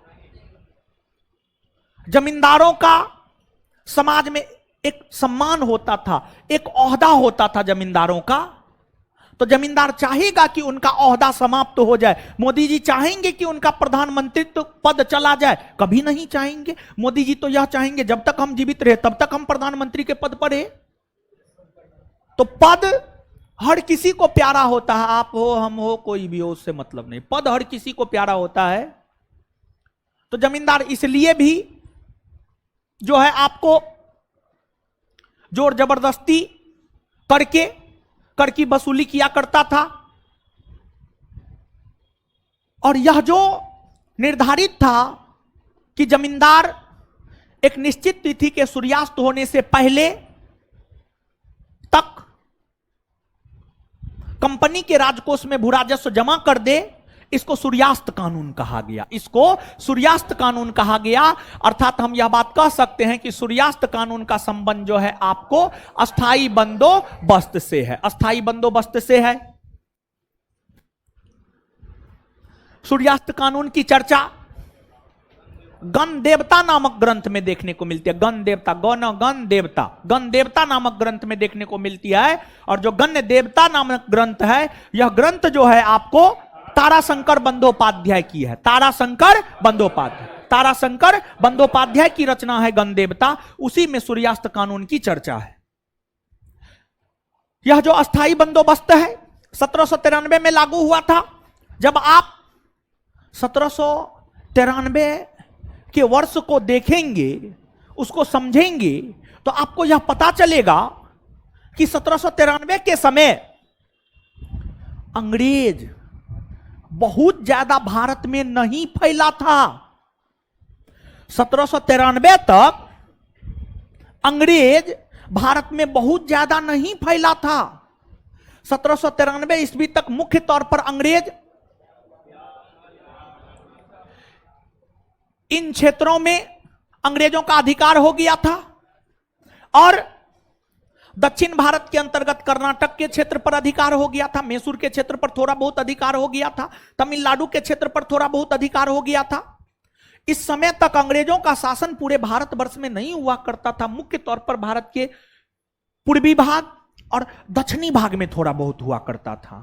जमींदारों का समाज में एक सम्मान होता था, एक ओहदा होता था जमींदारों का। तो जमींदार चाहेगा कि उनका ओहदा समाप्त हो जाए। मोदी जी चाहेंगे कि उनका प्रधानमंत्रित्व पद चला जाए? कभी नहीं चाहेंगे। मोदी जी तो यह चाहेंगे जब तक हम जीवित रहे तब तक हम प्रधानमंत्री के पद पर है। तो पद हर किसी को प्यारा होता है, आप हो, हम हो, कोई भी हो, उससे मतलब नहीं। पद हर किसी को प्यारा होता है। तो जमींदार इसलिए भी जो है आपको जोर जबरदस्ती करके कर की वसूली किया करता था। और यह जो निर्धारित था कि जमींदार एक निश्चित तिथि के सूर्यास्त होने से पहले तक कंपनी के राजकोष में भू राजस्व जमा कर दे, इसको सूर्यास्त कानून कहा गया। इसको सूर्यास्त कानून कहा गया। अर्थात हम यह बात कह सकते हैं कि सूर्यास्त कानून का संबंध जो है आपको अस्थाई बंदोबस्त से है। अस्थाई बंदोबस्त से है। सूर्यास्त कानून की चर्चा गण देवता नामक ग्रंथ में देखने को मिलती है। गण देवता, गण देवता नामक ग्रंथ में देखने को मिलती है। और जो गण देवता नामक ग्रंथ है, यह ग्रंथ जो है आपको ताराशंकर बंदोपाध्याय की है। ताराशंकर बंदोपाध्याय की रचना है गण देवता। उसी में सूर्यास्त कानून की चर्चा है। यह जो अस्थाई बंदोबस्त है 1793 में लागू हुआ था। जब आप 1793 के वर्ष को देखेंगे, उसको समझेंगे, तो आपको यह पता चलेगा कि 1793 के समय अंग्रेज बहुत ज्यादा भारत में नहीं फैला था। 1793 तक अंग्रेज भारत में बहुत ज्यादा नहीं फैला था। 1793 ईस्वी तक मुख्य तौर पर अंग्रेज इन क्षेत्रों में अंग्रेजों का अधिकार हो गया था। और दक्षिण भारत के अंतर्गत कर्नाटक के क्षेत्र पर अधिकार हो गया था। मैसूर के क्षेत्र पर थोड़ा बहुत अधिकार हो गया था। तमिलनाडु के क्षेत्र पर थोड़ा बहुत अधिकार हो गया था। इस समय तक अंग्रेजों का शासन पूरे भारतवर्ष में नहीं हुआ करता था। मुख्य तौर पर भारत के पूर्वी भाग और दक्षिणी भाग में थोड़ा बहुत हुआ करता था।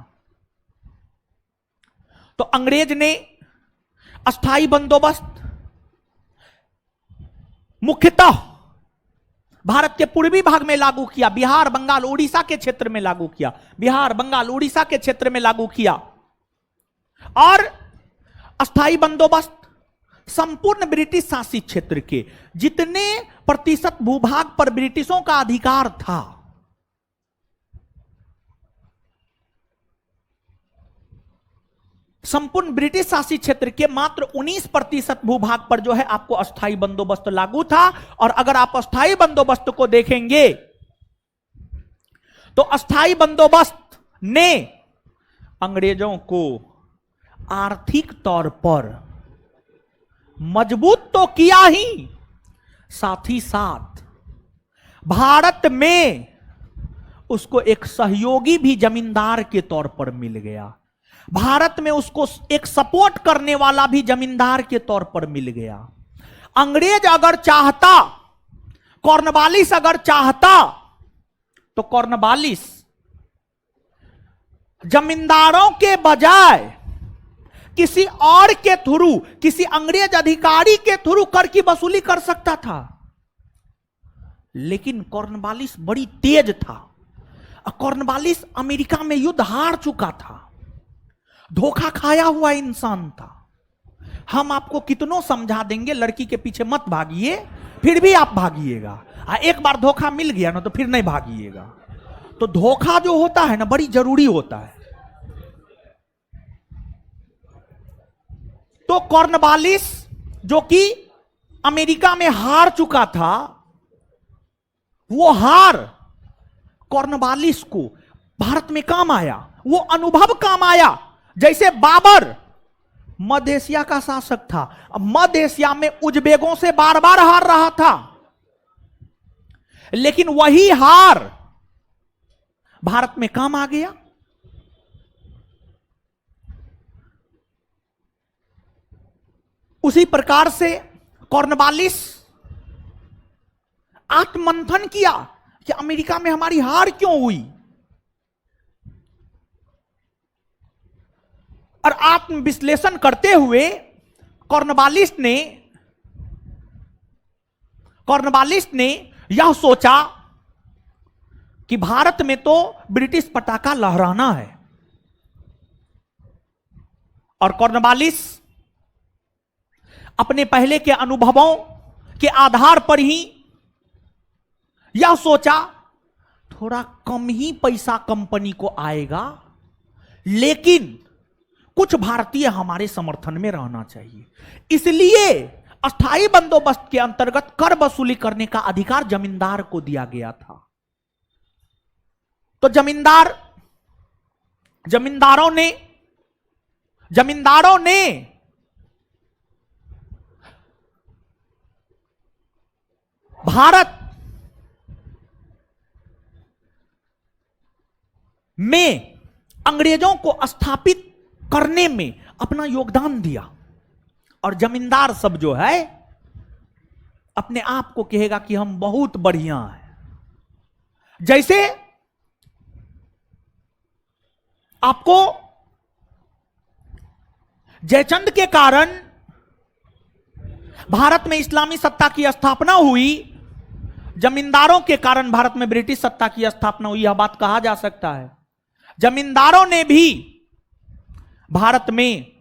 तो अंग्रेज ने अस्थाई बंदोबस्त मुख्यतः भारत के पूर्वी भाग में लागू किया। बिहार, बंगाल, उड़ीसा के क्षेत्र में लागू किया। बिहार, बंगाल, उड़ीसा के क्षेत्र में लागू किया। और अस्थाई बंदोबस्त संपूर्ण ब्रिटिश शासित क्षेत्र के जितने प्रतिशत भूभाग पर ब्रिटिशों का अधिकार था, संपूर्ण ब्रिटिश शासित क्षेत्र के मात्र 19% भूभाग पर जो है आपको अस्थाई बंदोबस्त लागू था। और अगर आप अस्थाई बंदोबस्त को देखेंगे तो अस्थाई बंदोबस्त ने अंग्रेजों को आर्थिक तौर पर मजबूत तो किया ही, साथ ही साथ भारत में उसको एक सहयोगी भी जमींदार के तौर पर मिल गया। भारत में उसको एक सपोर्ट करने वाला भी जमींदार के तौर पर मिल गया। अंग्रेज अगर चाहता, कॉर्नवालिस अगर चाहता, तो कॉर्नवालिस जमींदारों के बजाय किसी और के थ्रू, किसी अंग्रेज अधिकारी के थ्रू कर की वसूली कर सकता था। लेकिन कॉर्नवालिस बड़ी तेज था। कॉर्नवालिस अमेरिका में युद्ध हार चुका था, धोखा खाया हुआ इंसान था। हम आपको कितनों समझा देंगे लड़की के पीछे मत भागिए, फिर भी आप भागिएगा। एक बार धोखा मिल गया ना तो फिर नहीं भागिएगा। तो धोखा जो होता है ना बड़ी जरूरी होता है। तो कॉर्नवालिस जो कि अमेरिका में हार चुका था, वो हार कॉर्नवालिस को भारत में काम आया, वो अनुभव काम आया। जैसे बाबर मध्य एशिया का शासक था, अब मध्य एशिया में उज्बेकों से बार बार हार रहा था, लेकिन वही हार भारत में काम आ गया। उसी प्रकार से कॉर्नवालिस आत्ममंथन किया कि अमेरिका में हमारी हार क्यों हुई। और आत्म विश्लेषण करते हुए कॉर्नवालिस ने यह सोचा कि भारत में तो ब्रिटिश पताका लहराना है, और कॉर्नवालिस अपने पहले के अनुभवों के आधार पर ही यह सोचा थोड़ा कम ही पैसा कंपनी को आएगा, लेकिन कुछ भारतीय हमारे समर्थन में रहना चाहिए। इसलिए अस्थायी बंदोबस्त के अंतर्गत कर वसूली करने का अधिकार जमींदार को दिया गया था। तो जमींदारों ने भारत में अंग्रेजों को स्थापित करने में अपना योगदान दिया। और जमींदार सब जो है अपने आप को कहेगा कि हम बहुत बढ़िया हैं। जैसे आपको जयचंद के कारण भारत में इस्लामी सत्ता की स्थापना हुई, जमींदारों के कारण भारत में ब्रिटिश सत्ता की स्थापना हुई, यह बात कहा जा सकता है। जमींदारों ने भी भारत में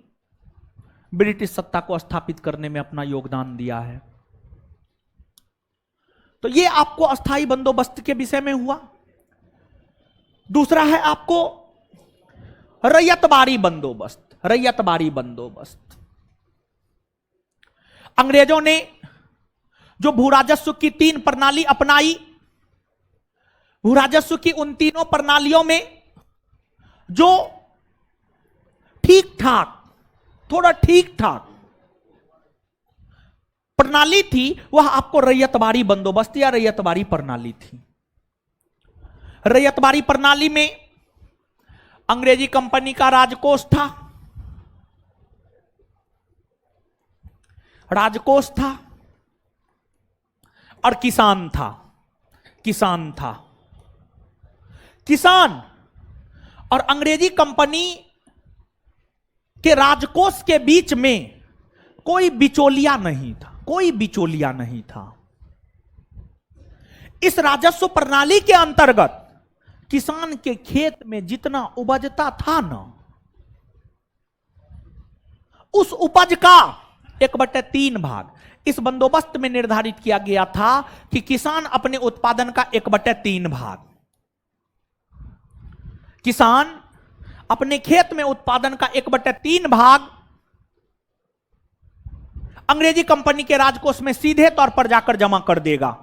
ब्रिटिश सत्ता को स्थापित करने में अपना योगदान दिया है। तो यह आपको अस्थायी बंदोबस्त के विषय में हुआ। दूसरा है आपको रैयतबारी बंदोबस्त। अंग्रेजों ने जो भूराजस्व की 3 प्रणाली अपनाई, भूराजस्व की उन तीनों प्रणालियों में जो थोड़ा ठीक ठाक प्रणाली थी, वह आपको रैयतबारी बंदोबस्त या रैयतबारी प्रणाली थी। रैयतबारी प्रणाली में अंग्रेजी कंपनी का राजकोष था और किसान और अंग्रेजी कंपनी के राजकोष के बीच में कोई बिचौलिया नहीं था। इस राजस्व प्रणाली के अंतर्गत किसान के खेत में जितना उपजता था ना, उस उपज का 1/3 भाग इस बंदोबस्त में निर्धारित किया गया था कि किसान अपने उत्पादन का 1/3 भाग, किसान अपने खेत में उत्पादन का 1/3 भाग अंग्रेजी कंपनी के राजकोष में सीधे तौर पर जाकर जमा कर देगा।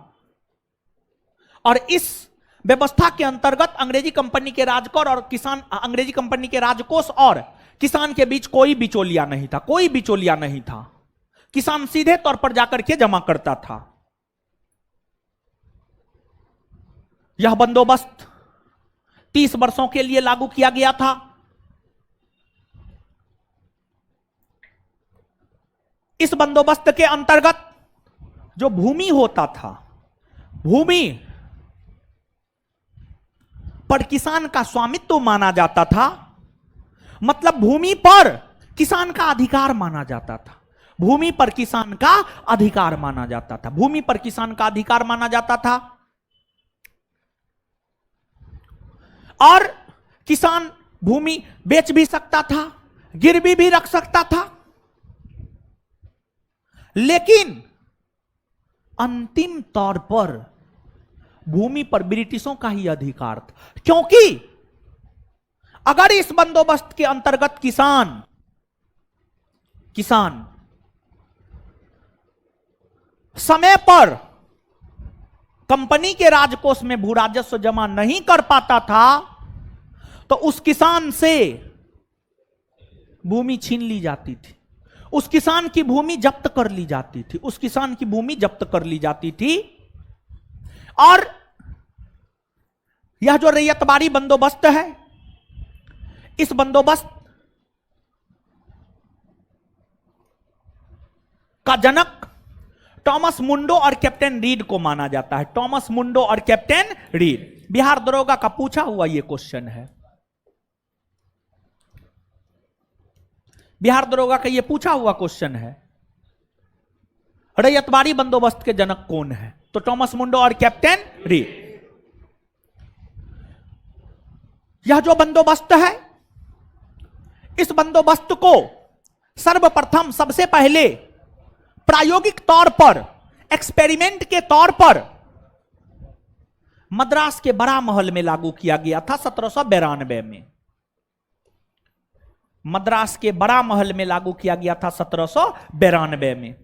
और इस व्यवस्था के अंतर्गत अंग्रेजी कंपनी के राजकोष और किसान के बीच कोई बिचौलिया नहीं था। किसान सीधे तौर पर जाकर के जमा करता था। यह बंदोबस्त 30 वर्षों के लिए लागू किया गया था। इस बंदोबस्त के अंतर्गत जो भूमि होता था, भूमि पर किसान का स्वामित्व माना जाता था, मतलब भूमि पर किसान का अधिकार माना जाता था। भूमि पर किसान का अधिकार माना जाता था और किसान भूमि बेच भी सकता था, गिरवी भी रख सकता था, लेकिन अंतिम तौर पर भूमि पर ब्रिटिशों का ही अधिकार था। क्योंकि अगर इस बंदोबस्त के अंतर्गत किसान समय पर कंपनी के राजकोष में भू राजस्व जमा नहीं कर पाता था, तो उस किसान से भूमि छीन ली जाती थी, उस किसान की भूमि जब्त कर ली जाती थी। और यह जो रैयतबारी बंदोबस्त है, इस बंदोबस्त का जनक टॉमस मुंडो और कैप्टन रीड को माना जाता है। टॉमस मुंडो और कैप्टन रीड, बिहार दरोगा का पूछा हुआ यह क्वेश्चन है। बिहार दरोगा का यह पूछा हुआ क्वेश्चन है। रैयतबाड़ी बंदोबस्त के जनक कौन है? तो टॉमस मुंडो और कैप्टन रीड। यह जो बंदोबस्त है, इस बंदोबस्त को सर्वप्रथम सबसे पहले प्रायोगिक तौर पर, एक्सपेरिमेंट के तौर पर मद्रास के बड़ा महल में लागू किया गया था 1792 में। मद्रास के बड़ा महल में लागू किया गया था 1792 में।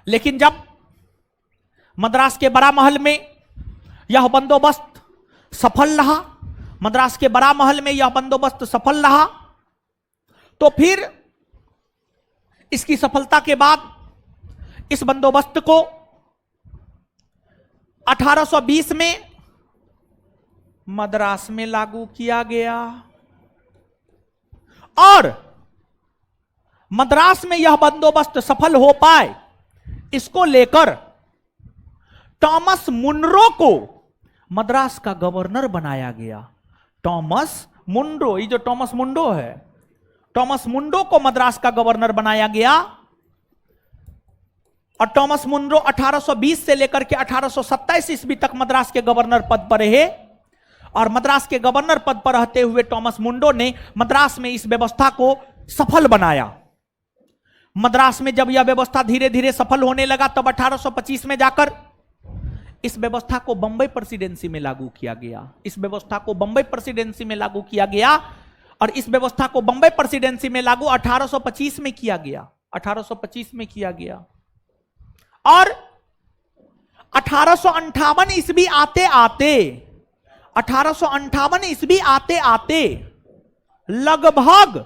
लेकिन जब मद्रास के बड़ा महल में यह बंदोबस्त सफल रहा, मद्रास के बड़ा महल में यह बंदोबस्त सफल रहा, तो फिर इसकी सफलता के बाद इस बंदोबस्त को 1820 में मद्रास में लागू किया गया और मद्रास में यह बंदोबस्त सफल हो पाए, इसको लेकर टॉमस मुनरो को मद्रास का गवर्नर बनाया गया। टॉमस मुंडो, ये जो टॉमस मुंडो है, टॉमस मुंडो को मद्रास का गवर्नर बनाया गया और टॉमस मुंडो 1820 से लेकर के 1827 ईस्वी तक मद्रास के गवर्नर पद पर रहे और मद्रास के गवर्नर पद पर रहते हुए टॉमस मुंडो ने मद्रास में इस व्यवस्था को सफल बनाया। मद्रास में जब यह व्यवस्था धीरे धीरे सफल होने लगा, तब 1825 में जाकर इस व्यवस्था को बंबई प्रेसिडेंसी में लागू किया गया। इस व्यवस्था को बंबई प्रेसिडेंसी में लागू किया गया और इस व्यवस्था को बंबई प्रेसिडेंसी में लागू 1825 में किया गया। 1825 में किया गया और 1858 ईस्वी आते आते 1858 ईस्वी आते आते लगभग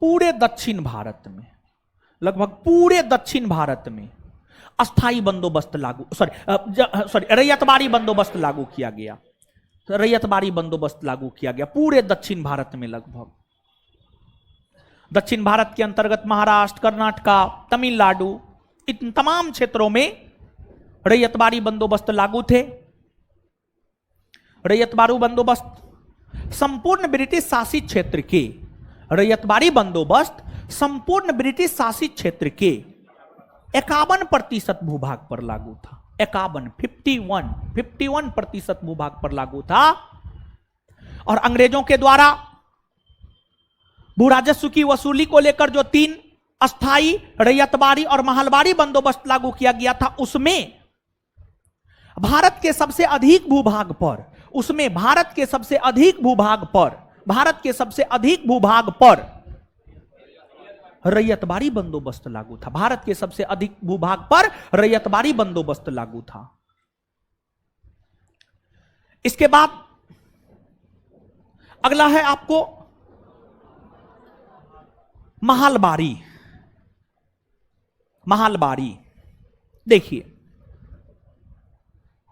पूरे दक्षिण भारत में, लगभग पूरे दक्षिण भारत में अस्थाई बंदोबस्त लागू, रैयतबाड़ी बंदोबस्त लागू किया गया। रैयतबाड़ी बंदोबस्त लागू किया गया पूरे दक्षिण भारत में। लगभग दक्षिण भारत के अंतर्गत महाराष्ट्र, कर्नाटका, तमिलनाडु, इन तमाम क्षेत्रों में रैयतबाड़ी बंदोबस्त लागू थे। रैयतबाड़ी बंदोबस्त संपूर्ण ब्रिटिश शासित क्षेत्र के, रैयतबाड़ी बंदोबस्त संपूर्ण ब्रिटिश शासित क्षेत्र के 51% भूभाग पर लागू था। 51% भूभाग पर लागू था और अंग्रेजों के द्वारा भू राजस्व की वसूली को लेकर जो 3 अस्थाई, रैयतबाड़ी और महलबाड़ी बंदोबस्त लागू किया गया था, उसमें भारत के सबसे अधिक भूभाग पर, उसमें भारत के सबसे अधिक भूभाग पर, भारत के सबसे अधिक भूभाग पर रैयतबाड़ी बंदोबस्त लागू था। भारत के सबसे अधिक भूभाग पर रैयतबाड़ी बंदोबस्त लागू था। इसके बाद अगला है आपको महलबाड़ी। महलबाड़ी देखिए,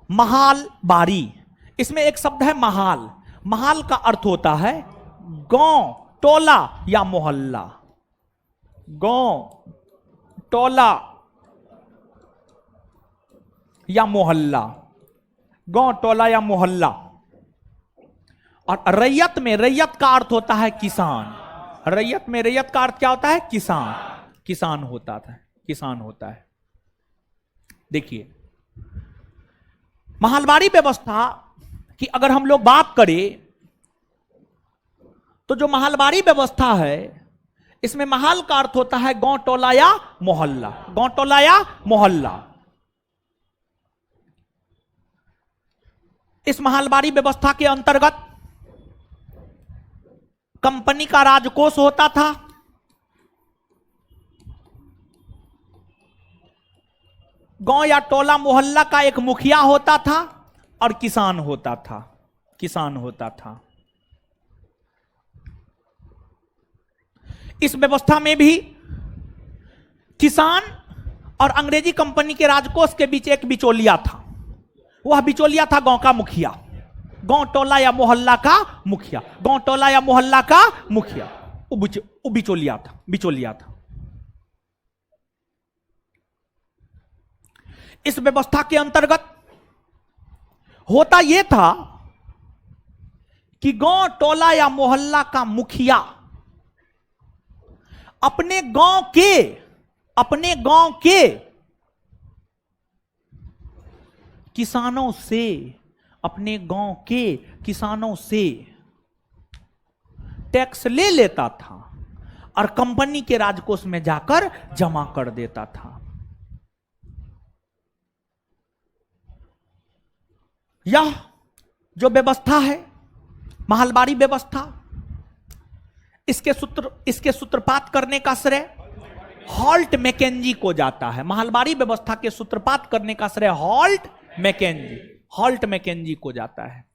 महलबाड़ी, इसमें एक शब्द है महाल। महाल का अर्थ होता है गांव, टोला या मोहल्ला। गांव, टोला या मोहल्ला, गांव, टोला या मोहल्ला। और रैयत में, रैयत का अर्थ होता है किसान। रैयत में, रैयत का अर्थ क्या होता है? किसान। किसान होता था, किसान होता है। देखिए, महलबाड़ी व्यवस्था की अगर हम लोग बात करें तो जो महलबाड़ी व्यवस्था है, इसमें महल का अर्थ होता है गांव, टोला या मोहल्ला। गांव, टोला या मोहल्ला। इस महलबाड़ी व्यवस्था के अंतर्गत कंपनी का राजकोष होता था। गांव या टोला मोहल्ला का एक मुखिया होता था और किसान होता था। किसान होता था। इस व्यवस्था में भी किसान और अंग्रेजी कंपनी के राजकोष के बीच एक बिचौलिया था। वह बिचौलिया था गांव का मुखिया, गांव, टोला या मोहल्ला का मुखिया। गांव, टोला या मोहल्ला का मुखिया, वो बिचौलिया था, बिचौलिया था। इस व्यवस्था के अंतर्गत होता यह था कि गांव टोला या मोहल्ला का मुखिया अपने गांव के किसानों से टैक्स ले लेता था और कंपनी के राजकोष में जाकर जमा कर देता था। यह जो व्यवस्था है महलबारी व्यवस्था, इसके सूत्रपात करने का श्रेय हॉल्ट मैकेंजी को जाता है। महलबारी व्यवस्था के सूत्रपात करने का श्रेय हॉल्ट मैकेंजी को जाता है।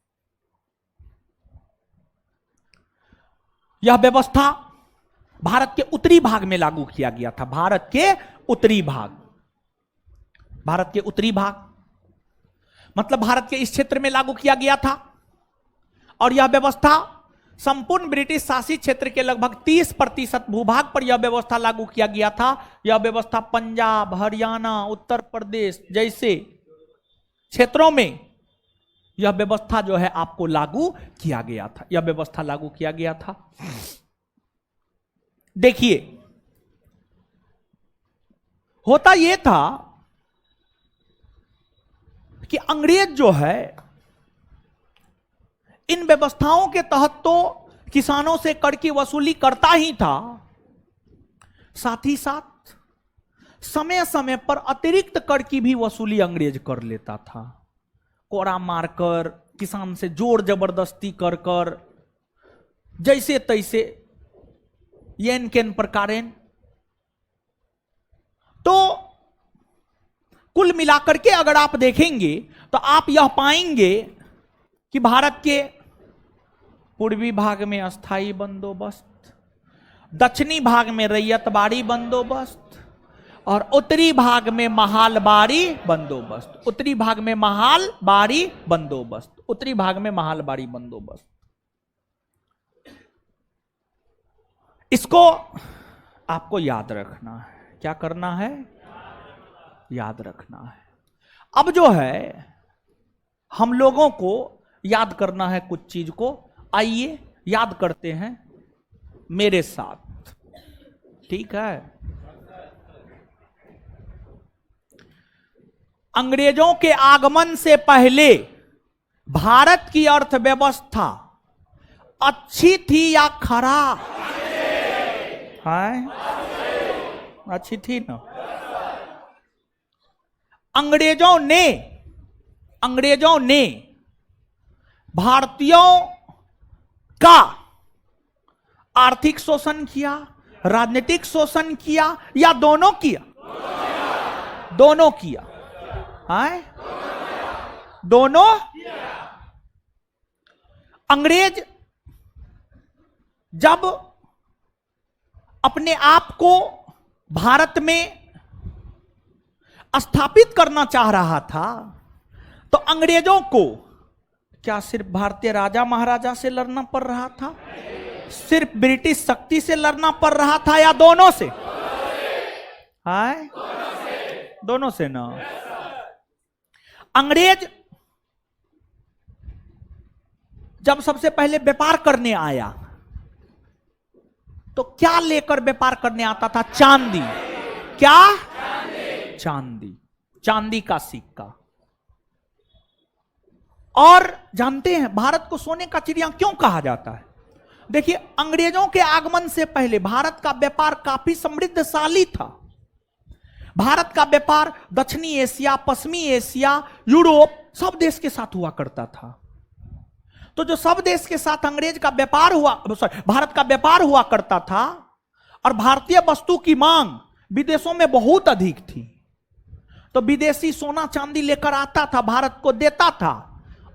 यह व्यवस्था भारत के उत्तरी भाग में लागू किया गया था। भारत के उत्तरी भाग मतलब भारत के इस क्षेत्र में लागू किया गया था। और यह व्यवस्था संपूर्ण ब्रिटिश शासित क्षेत्र के लगभग 30% भूभाग पर यह व्यवस्था लागू किया गया था। यह व्यवस्था पंजाब, हरियाणा, उत्तर प्रदेश जैसे क्षेत्रों में यह व्यवस्था जो है आपको लागू किया गया था। यह व्यवस्था लागू किया गया था। देखिए, होता यह था कि अंग्रेज जो है इन व्यवस्थाओं के तहत तो किसानों से कर की वसूली करता ही था, साथ ही साथ समय समय पर अतिरिक्त कर की भी वसूली अंग्रेज कर लेता था। कोड़ा मारकर, किसान से जोर जबरदस्ती कर कर, जैसे तैसे येन केन प्रकारेन। तो कुल मिलाकर के अगर आप देखेंगे तो आप यह पाएंगे कि भारत के पूर्वी भाग में अस्थाई बंदोबस्त, दक्षिणी भाग में रैयतबाड़ी बंदोबस्त और उत्तरी भाग में महालबाड़ी बंदोबस्त। उत्तरी भाग में महालबाड़ी बंदोबस्त। इसको आपको याद रखना है। क्या करना है? याद रखना है। अब जो है हम लोगों को याद करना है कुछ चीज को। आइए याद करते हैं मेरे साथ, ठीक है? अंग्रेजों के आगमन से पहले भारत की अर्थव्यवस्था अच्छी थी या खराब? है अच्छी थी ना। अंग्रेजों ने भारतीयों का आर्थिक शोषण किया, राजनीतिक शोषण किया या दोनों किया? दोनों किया है, दोनों। अंग्रेज जब अपने आप को भारत में स्थापित करना चाह रहा था तो अंग्रेजों को क्या सिर्फ भारतीय राजा महाराजा से लड़ना पड़ रहा था? सिर्फ ब्रिटिश शक्ति से लड़ना पड़ रहा था या दोनों से? है दोनों से ना। अंग्रेज जब सबसे पहले व्यापार करने आया तो क्या लेकर व्यापार करने आता था? चांदी। क्या? चांदी का सिक्का। और जानते हैं भारत को सोने का चिड़िया क्यों कहा जाता है? देखिए, अंग्रेजों के आगमन से पहले भारत का व्यापार काफी समृद्धशाली था। भारत का व्यापार दक्षिणी एशिया, पश्चिमी एशिया, यूरोप सब देश के साथ हुआ करता था। तो जो सब देश के साथ अंग्रेज का व्यापार हुआ, भारत का व्यापार हुआ करता था और भारतीय वस्तु की मांग विदेशों में बहुत अधिक थी, तो विदेशी सोना चांदी लेकर आता था, भारत को देता था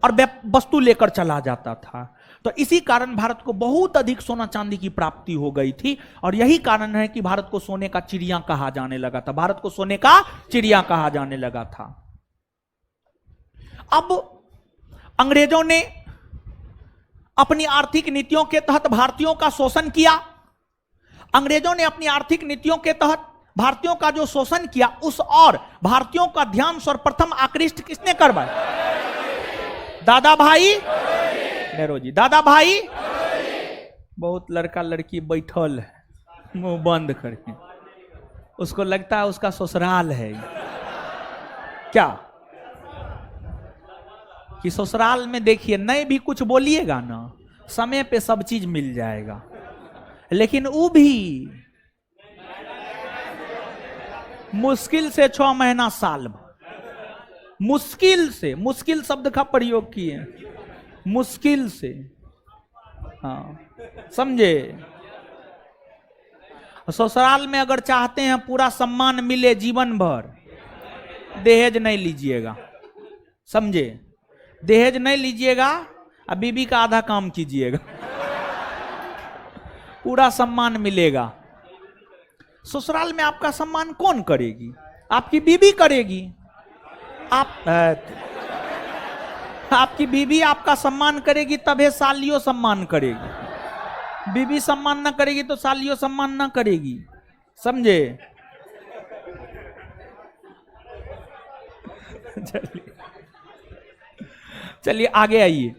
और वस्तु लेकर चला जाता था। तो इसी कारण भारत को बहुत अधिक सोना चांदी की प्राप्ति हो गई थी और यही कारण है कि भारत को सोने का चिड़िया कहा जाने लगा था। भारत को सोने का चिड़िया कहा जाने लगा था। अब अंग्रेजों ने अपनी आर्थिक नीतियों के तहत भारतीयों का शोषण किया। अंग्रेजों ने अपनी आर्थिक नीतियों के तहत भारतीयों का जो शोषण किया, उस और भारतीयों का ध्यान सर्वप्रथम आकृष्ट किसने करवाया? दादा भाई नेहरू जी। दादा भाई, बहुत लड़का लड़की बैठल है मुंह बंद करके, उसको लगता है उसका ससुराल है क्या, कि ससुराल में देखिए नहीं भी कुछ बोलिएगा ना, समय पे सब चीज मिल जाएगा, लेकिन वो भी मुश्किल से 6 महीना साल भर, मुश्किल से, मुश्किल शब्द का प्रयोग किए, मुश्किल से, हाँ समझे। ससुराल में अगर चाहते हैं पूरा सम्मान मिले जीवन भर, दहेज नहीं लीजिएगा, समझे, दहेज नहीं लीजिएगा, अब बीबी का आधा काम कीजिएगा, पूरा सम्मान मिलेगा। ससुराल में आपका सम्मान कौन करेगी? आपकी बीबी करेगी। आपकी बीबी आपका सम्मान करेगी, तभी सालियों सम्मान करेगी। बीबी सम्मान ना करेगी तो सालियों सम्मान ना करेगी, समझे। चलिए आगे आइए,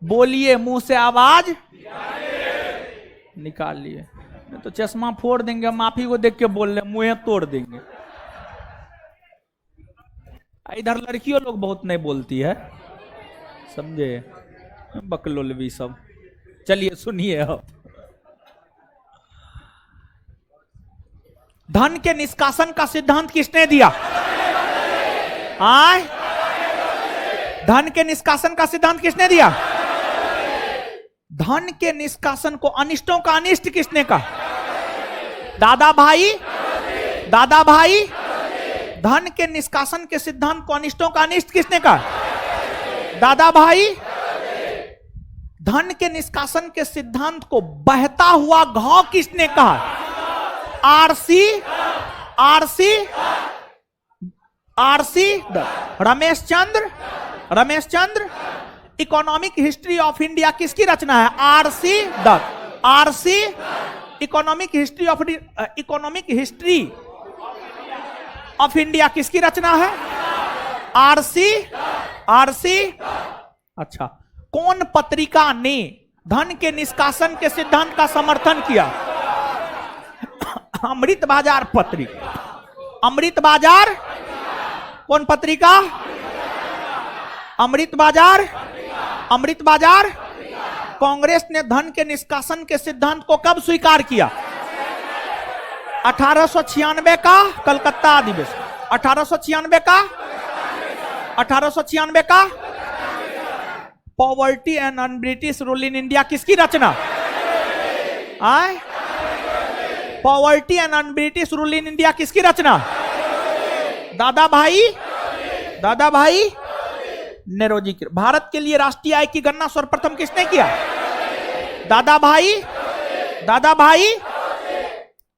बोलिए, मुंह से आवाज निकाल लिए, नहीं तो चश्मा फोड़ देंगे, हम आप ही को देख के बोल रहे, मुंह तोड़ देंगे। इधर लड़कियों लोग बहुत नहीं बोलती है, समझे, बकलोलवी सब। चलिए सुनिए अब, धन के निष्कासन का सिद्धांत किसने दिया? आय, धन के निष्कासन का सिद्धांत किसने दिया? धन के निष्कासन को, अनिष्टों का अनिष्ट किसने कहा? दादा भाई, दादा भाई, धन के निष्कासन के सिद्धांत को, अनिष्टों का अनिष्ट किसने कहा? दादा भाई। धन के निष्कासन के सिद्धांत को बहता हुआ घाव किसने कहा? RC, RC, RC Ramesh Chandra, Ramesh Chandra. Economic history of India किसकी रचना है? RC Dutt. RC, economic history of, economic history of India किसकी रचना है? RC, RC. अच्छा, कौन पत्रिका ने धन के निष्कासन के सिद्धांत का समर्थन किया? अमृत बाजार पत्रिका। अमृत बाजार, कौन पत्रिका? अमृत बाजार, अमृत बाजार। कांग्रेस ने धन के निष्कासन के सिद्धांत को कब स्वीकार किया? 1896 का कलकत्ता अधिवेशन। 1896 का, 1896 का। Poverty and un British rule in India किसकी रचना? आय, poverty and un British rule in India किसकी रचना? दादा भाई, दादा भाई नेहरू जी की। भारत के लिए राष्ट्रीय आय की गणना सर्वप्रथम किसने किया? दादा भाई, दादा भाई।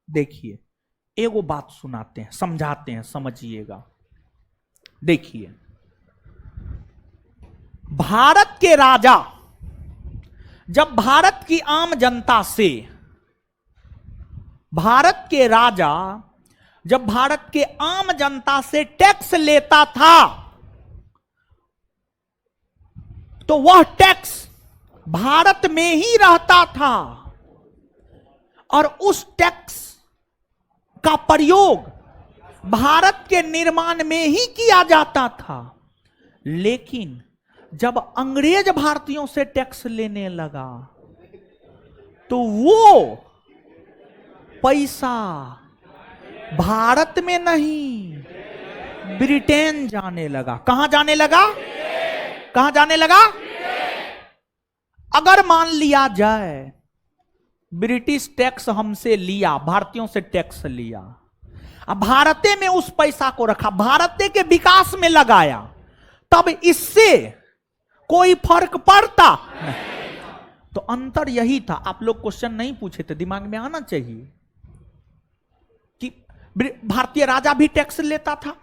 देखिए, एगो बात सुनाते हैं, समझाते हैं, समझिएगा। देखिए, भारत के राजा जब भारत की आम जनता से, भारत के राजा जब भारत के आम जनता से टैक्स लेता था, तो वह टैक्स भारत में ही रहता था और उस टैक्स का प्रयोग भारत के निर्माण में ही किया जाता था। लेकिन जब अंग्रेज भारतीयों से टैक्स लेने लगा, तो वो पैसा भारत में नहीं, ब्रिटेन जाने लगा। कहां जाने लगा? कहां जाने लगा? अगर मान लिया जाए ब्रिटिश टैक्स हमसे लिया, भारतीयों से टैक्स लिया, अब भारते में उस पैसा को रखा, भारते के विकास में लगाया, तब इससे कोई फर्क पड़ता नहीं। तो अंतर यही था। आप लोग क्वेश्चन नहीं पूछे थे, दिमाग में आना चाहिए कि भारतीय राजा भी टैक्स लेता था,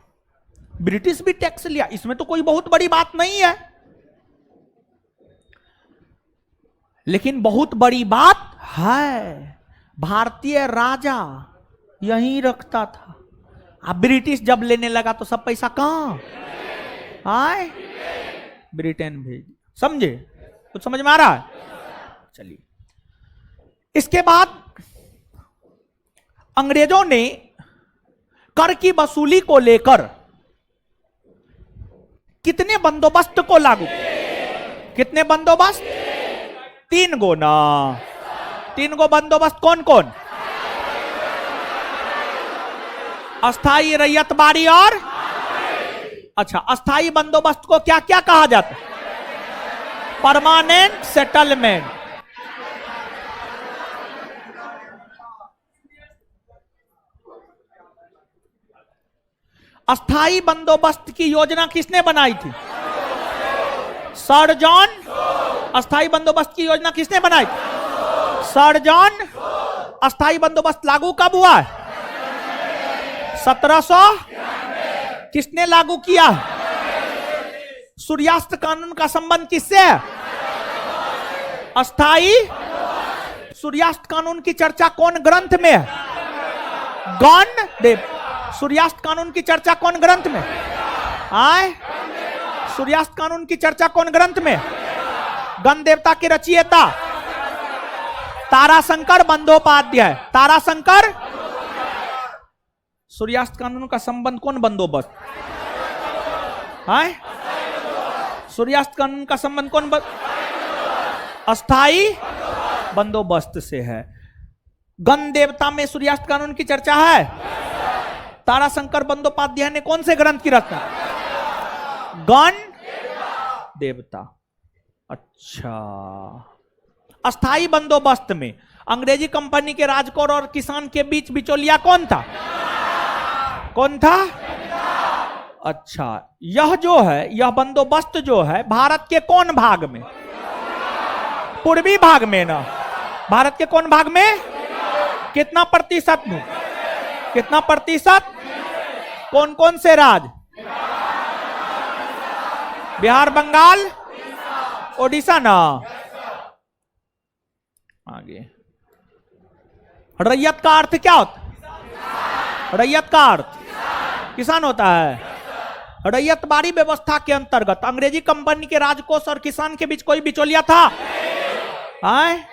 ब्रिटिश भी टैक्स लिया, इसमें तो कोई बहुत बड़ी बात नहीं है। लेकिन बहुत बड़ी बात है, भारतीय राजा यहीं रखता था। अब ब्रिटिश जब लेने लगा तो सब पैसा कहां आए? ब्रिटेन भेज दिया। समझे? कुछ समझ में आ रहा है? चलिए, इसके बाद अंग्रेजों ने कर की वसूली को लेकर कितने बंदोबस्त को लागू? कितने बंदोबस्त? 3 गो ना। 3 गो बंदोबस्त कौन कौन? अस्थाई, रैयतबाड़ी और अच्छा, अस्थाई बंदोबस्त को क्या क्या कहा जाता है? Permanent settlement. अस्थाई बंदोबस्त की योजना किसने बनाई थी? Sir John. अस्थाई बंदोबस्त की योजना किसने बनाई थी? Sir John. अस्थाई बंदोबस्त लागू कब हुआ है? 1700। किसने लागू किया? सूर्यास्त कानून का संबंध किससे है? अस्थाई। सूर्यास्त कानून की चर्चा कौन ग्रंथ में है? गणदेव। सूर्यास्त कानून की चर्चा कौन ग्रंथ में? आए, सूर्यास्त कानून की चर्चा कौन ग्रंथ में? गण देवता के रचयिता ताराशंकर बंदोपाध्याय। ताराशंकर। सूर्यास्त कानून का संबंध कौन बंदोबस्त? है? सूर्यास्त कानून का संबंध कौन अस्थाई बंदोबस्त से है। गण देवता में सूर्यास्त कानून की चर्चा है। ताराशंकर बंदोपाध्याय ने कौन से ग्रंथ की रचना? गण देवता। अच्छा, अस्थाई बंदोबस्त में अंग्रेजी कंपनी के राजकोर और किसान के बीच बिचौलिया कौन था? कौन था? अच्छा, यह जो है, यह बंदोबस्त जो है भारत के कौन भाग में? पूर्वी भाग में ना। भारत के कौन भाग में? कितना प्रतिशत में? कितना प्रतिशत? कौन कौन से राज्य? बिहार, बंगाल, ओडिशा ना। आगे, रैयत का अर्थ क्या होता? रैयत का अर्थ किसान होता है। रैयतबाड़ी व्यवस्था के अंतर्गत अंग्रेजी कंपनी के राजकोष और किसान के बीच कोई बिचौलिया था? आए?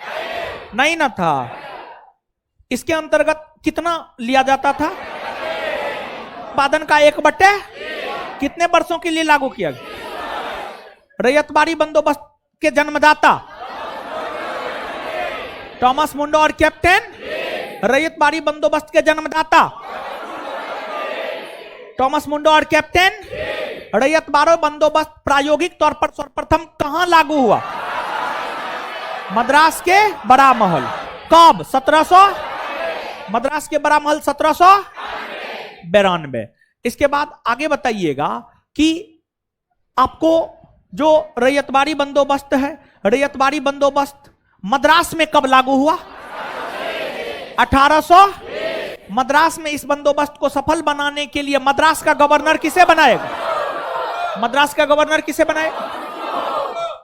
नहीं ना था। इसके अंतर्गत कितना लिया जाता था? उत्पादन का 1/, कितने वर्षों के लिए लागू किया गया? रैयतबाड़ी बंदोबस्त के जन्मदाता थॉमस मुंडो और कैप्टन। रैयतबाड़ी बंदोबस्त के जन्मदाता थॉमस मुंडो और कैप्टन। रैयतबाड़ी बंदोबस्त प्रायोगिक तौर पर सर्वप्रथम कहां लागू हुआ? मद्रास के बड़ा महल। कब? 1700। मद्रास के बड़ा महल 1792। इसके बाद आगे बताइएगा कि आपको जो रैयतबाड़ी बंदोबस्त है, रैयतबाड़ी बंदोबस्त मद्रास में कब लागू हुआ? 1800। मद्रास में इस बंदोबस्त को सफल बनाने के लिए मद्रास का गवर्नर किसे बनाएगा? मद्रास का गवर्नर किसे बनाएगा?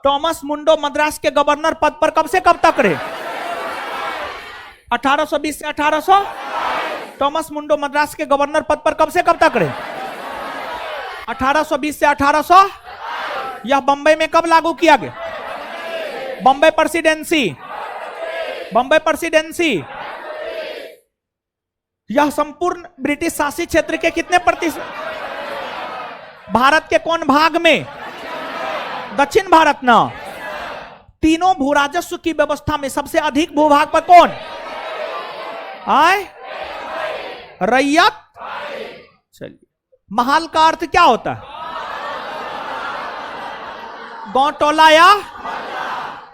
थॉमस मुंडो मद्रास के गवर्नर पद पर कब से कब तक रहे? 1820 से 1800। थॉमस मुंडो मद्रास के गवर्नर पद पर कब से कब तक रहे? 1820 से 1800। यह बंबई में कब लागू किया गया? बंबई प्रेसिडेंसी। बंबई प्रेसिडेंसी। यह संपूर्ण ब्रिटिश शासित क्षेत्र के कितने प्रतिशत? भारत के कौन भाग में? दक्षिण भारत ना। तीनों भू राजस्व की व्यवस्था में सबसे अधिक भूभाग पर कौन आए? रैयत। चलिए, महाल का अर्थ क्या होता है? गांव, टोला या?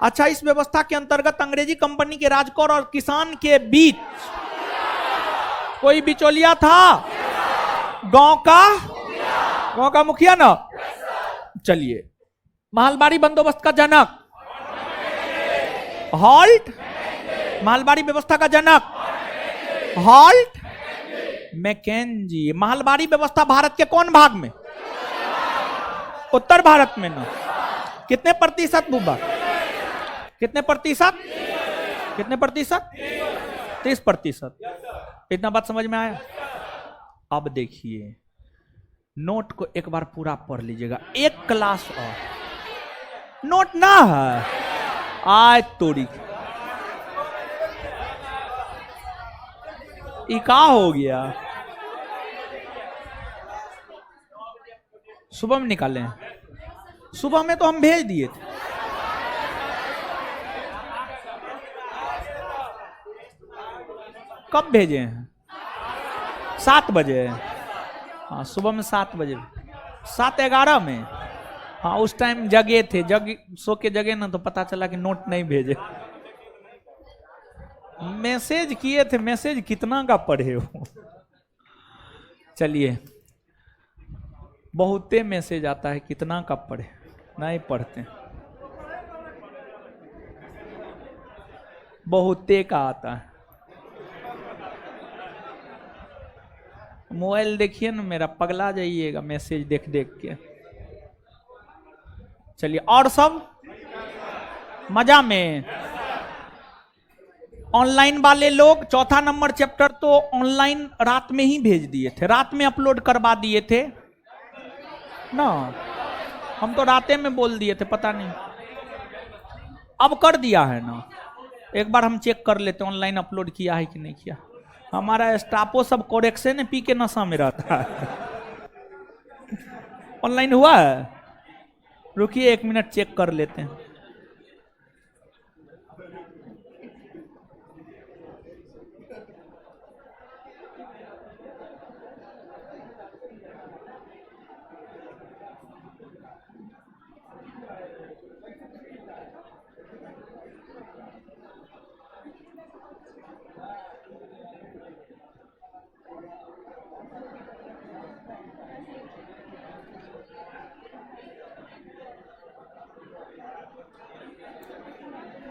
अच्छा, इस व्यवस्था के अंतर्गत अंग्रेजी कंपनी के राजकोर और किसान के बीच कोई बिचौलिया था? गांव का मुखिया ना। चलिए, महलबारी बंदोबस्त का जनक हॉल्ट। महलबारी व्यवस्था का जनक हॉल्ट मैकेंजी। महलबारी व्यवस्था भारत के कौन भाग में? उत्तर भारत में ना। कितने प्रतिशत भूभाग? कितने प्रतिशत? कितने प्रतिशत? 30%। इतना बात समझ में आया? अब देखिए, नोट को एक बार पूरा पढ़ लीजिएगा, एक क्लास और। नोट ना है, आज तोड़ी ये का हो गया। सुबह में निकाले हैं, सुबह में तो हम भेज दिए थे। कब भेजे हैं? 7 बजे। हाँ सुबह में 7 बजे, 7:11 में। हाँ उस टाइम जगे थे, सो के जगे ना तो पता चला कि नोट नहीं भेजे। मैसेज किए थे, मैसेज कितना का पढ़े हो? चलिए, बहुते मैसेज आता है, कितना का पढ़े, नहीं पढ़ते। बहुते का आता है। मोबाइल देखिए ना मेरा, पगला जाइएगा मैसेज देख देख के। चलिए, और सब मजा में। ऑनलाइन वाले लोग चौथा नंबर चैप्टर तो ऑनलाइन रात में ही भेज दिए थे, रात में अपलोड करवा दिए थे ना। हम तो रातें में बोल दिए थे, पता नहीं अब कर दिया है ना। एक बार हम चेक कर लेते ऑनलाइन अपलोड किया है कि नहीं किया। हमारा स्टाफो सब कोरेक्शन पी के नशा में रहता है। ऑनलाइन हुआ है? रुकिए 1 मिनट चेक कर लेते हैं।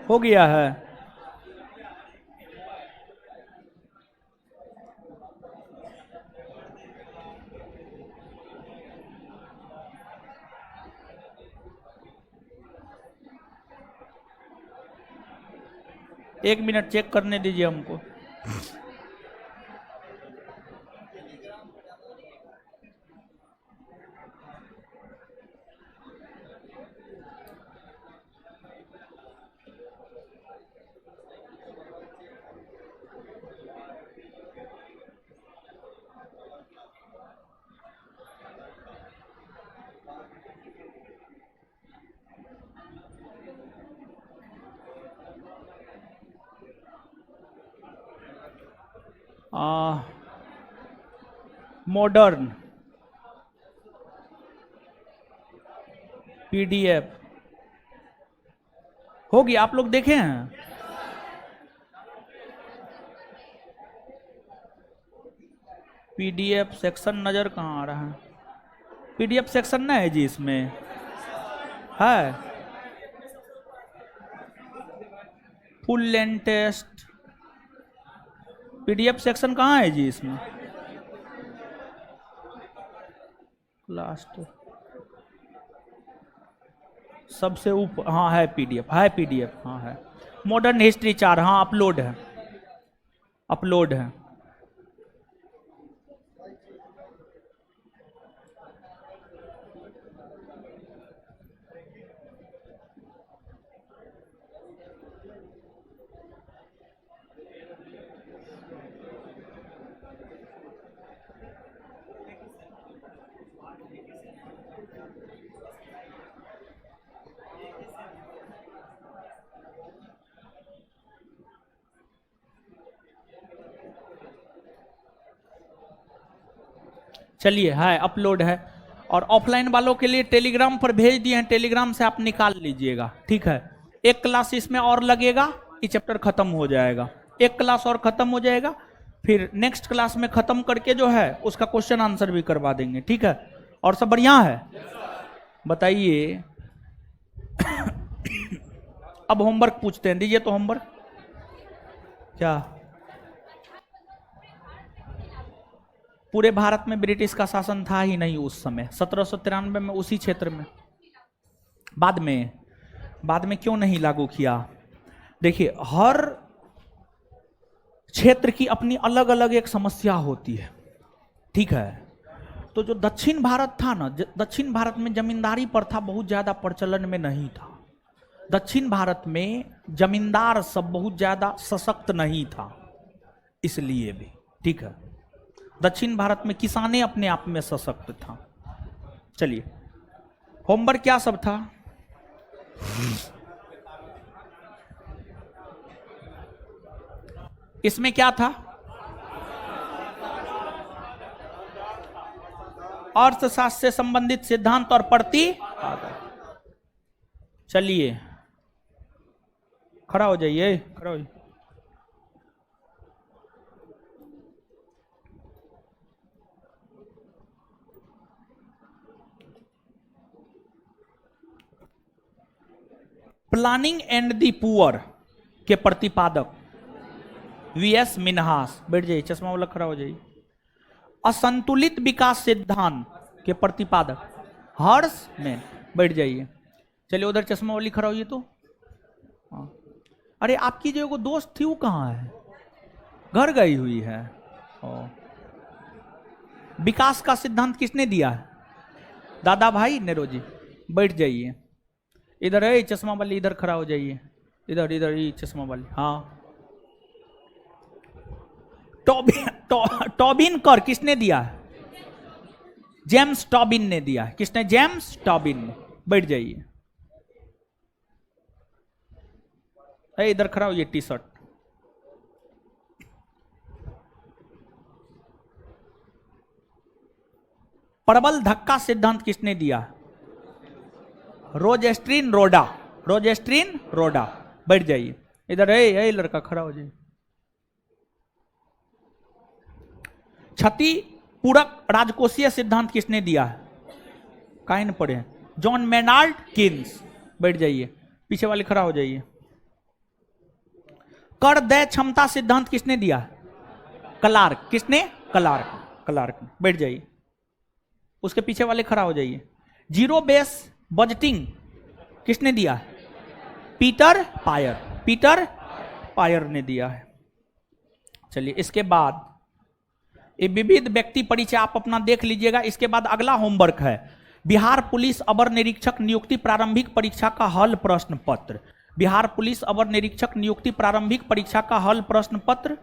हो गया है। एक मिनट चेक करने दीजिए हमको। मॉडर्न पीडीएफ होगी, आप लोग देखे हैं? पीडीएफ सेक्शन नजर कहाँ आ रहा है? पीडीएफ सेक्शन ना है जी, इसमें है full length test. PDF section कहाँ है जी इसमें? लास्ट सबसे ऊपर, हाँ है पीडीएफ, है पीडीएफ, हाँ है। मॉडर्न हिस्ट्री 4, हाँ अपलोड है, अपलोड है। चलिए, है अपलोड है। और ऑफलाइन वालों के लिए टेलीग्राम पर भेज दिए हैं, टेलीग्राम से आप निकाल लीजिएगा, ठीक है। एक क्लास इसमें और लगेगा, ये चैप्टर खत्म हो जाएगा। एक क्लास और खत्म हो जाएगा, फिर नेक्स्ट क्लास में खत्म करके जो है उसका क्वेश्चन आंसर भी करवा देंगे, ठीक है। और सब बढ़िया है? बताइए। अब होमवर्क पूछते हैं, दीजिए तो होमवर्क। क्या पूरे भारत में ब्रिटिश का शासन था ही नहीं उस समय? 1793 में उसी क्षेत्र में। बाद में क्यों नहीं लागू किया? देखिए, हर क्षेत्र की अपनी अलग अलग एक समस्या होती है, ठीक है। तो जो दक्षिण भारत था ना, दक्षिण भारत में जमींदारी प्रथा बहुत ज्यादा प्रचलन में नहीं था, दक्षिण भारत में जमींदार सब बहुत ज्यादा सशक्त नहीं था, इसलिए भी। ठीक है, दक्षिण भारत में किसाने अपने आप में सशक्त था। चलिए, होमवर्क क्या सब था? इसमें क्या था? अर्थशास्त्र से संबंधित सिद्धांत और प्रतिपादक। चलिए खड़ा हो जाइए, खड़ा हो जाइए। प्लानिंग एंड दी पुअर के प्रतिपादक वीएस मिन्हास। बैठ जाइए, चश्मा वाला खड़ा हो जाइए। असंतुलित विकास सिद्धांत के प्रतिपादक हर्शमैन। बैठ जाइए। चलिए उधर चश्मा वाली खड़ा होइए तो। हाँ। अरे आपकी जो वो दोस्त थी वो कहाँ है? घर गई हुई है। विकास का सिद्धांत किसने दिया है? दादा भाई नेरोजी। बैठ जाइए। इधर है चश्मा वाली, इधर खड़ा हो जाइए। इधर इधर ही चश्मा वाली। हाँ। टॉबिन कर किसने दिया है? जेम्स टॉबिन ने दिया है। किसने? जेम्स टॉबिन ने। बैठ जाइए। इधर खड़ा हो ये टी शर्ट। प्रबल धक्का सिद्धांत किसने दिया? रोजेस्ट्रीन रोडा। रोजेस्ट्रीन रोडा। बैठ जाइए। इधर है लड़का खड़ा हो जाइए। क्षति पूरक राजकोषीय सिद्धांत किसने दिया है? काहे न पढ़े हैं? John Maynard Keynes. बैठ जाइए। पीछे वाले खड़ा हो जाइए। कर दय क्षमता सिद्धांत किसने दिया? क्लार्क। किसने? क्लार्क। क्लार्क। बैठ जाइए। उसके पीछे वाले खड़ा हो जाइए। जीरो बेस बजटिंग किसने दिया? Peter pier. पीटर पायर ने दिया है। चलिए इसके बाद ये विविध व्यक्ति परिचय आप अपना देख लीजिएगा। इसके बाद अगला होमवर्क है बिहार पुलिस अवर निरीक्षक नियुक्ति प्रारंभिक परीक्षा का हल प्रश्न पत्र। बिहार पुलिस अवर निरीक्षक नियुक्ति प्रारंभिक परीक्षा का हल प्रश्न पत्र।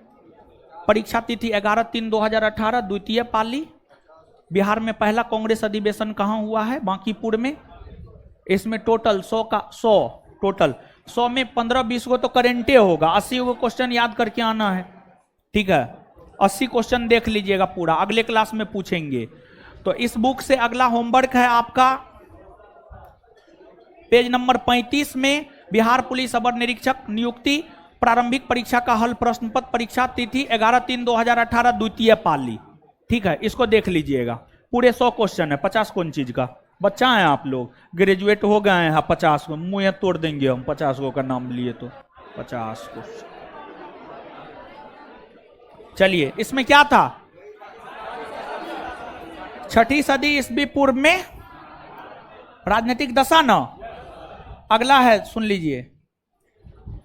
परीक्षा तिथि 11/3/2018, द्वितीय पाली। बिहार में पहला कांग्रेस अधिवेशन कहाँ हुआ है? बांकीपुर में। इसमें टोटल 100 का 100 टोटल 100 में 15-20 को तो करेंटे होगा। 80 को क्वेश्चन याद करके आना है। ठीक है, 80 क्वेश्चन देख लीजिएगा पूरा, अगले क्लास में पूछेंगे। तो इस बुक से अगला होमवर्क है आपका पेज नंबर 35 में बिहार पुलिस अवर निरीक्षक नियुक्ति प्रारंभिक परीक्षा का हल प्रश्न पत्र। परीक्षा तिथि 11/3/2018, द्वितीय पाली। ठीक है, इसको देख लीजिएगा। पूरे 100 क्वेश्चन है। 50 कौन चीज का? बच्चा है आप लोग, ग्रेजुएट हो गए हैं। 50 को मुंह तोड़ देंगे हम 50 को का नाम लिए तो। 50 क्वेश्चन। चलिए इसमें क्या था? 6ठी सदी ईस्वी पूर्व में राजनीतिक दशा न। अगला है, सुन लीजिए,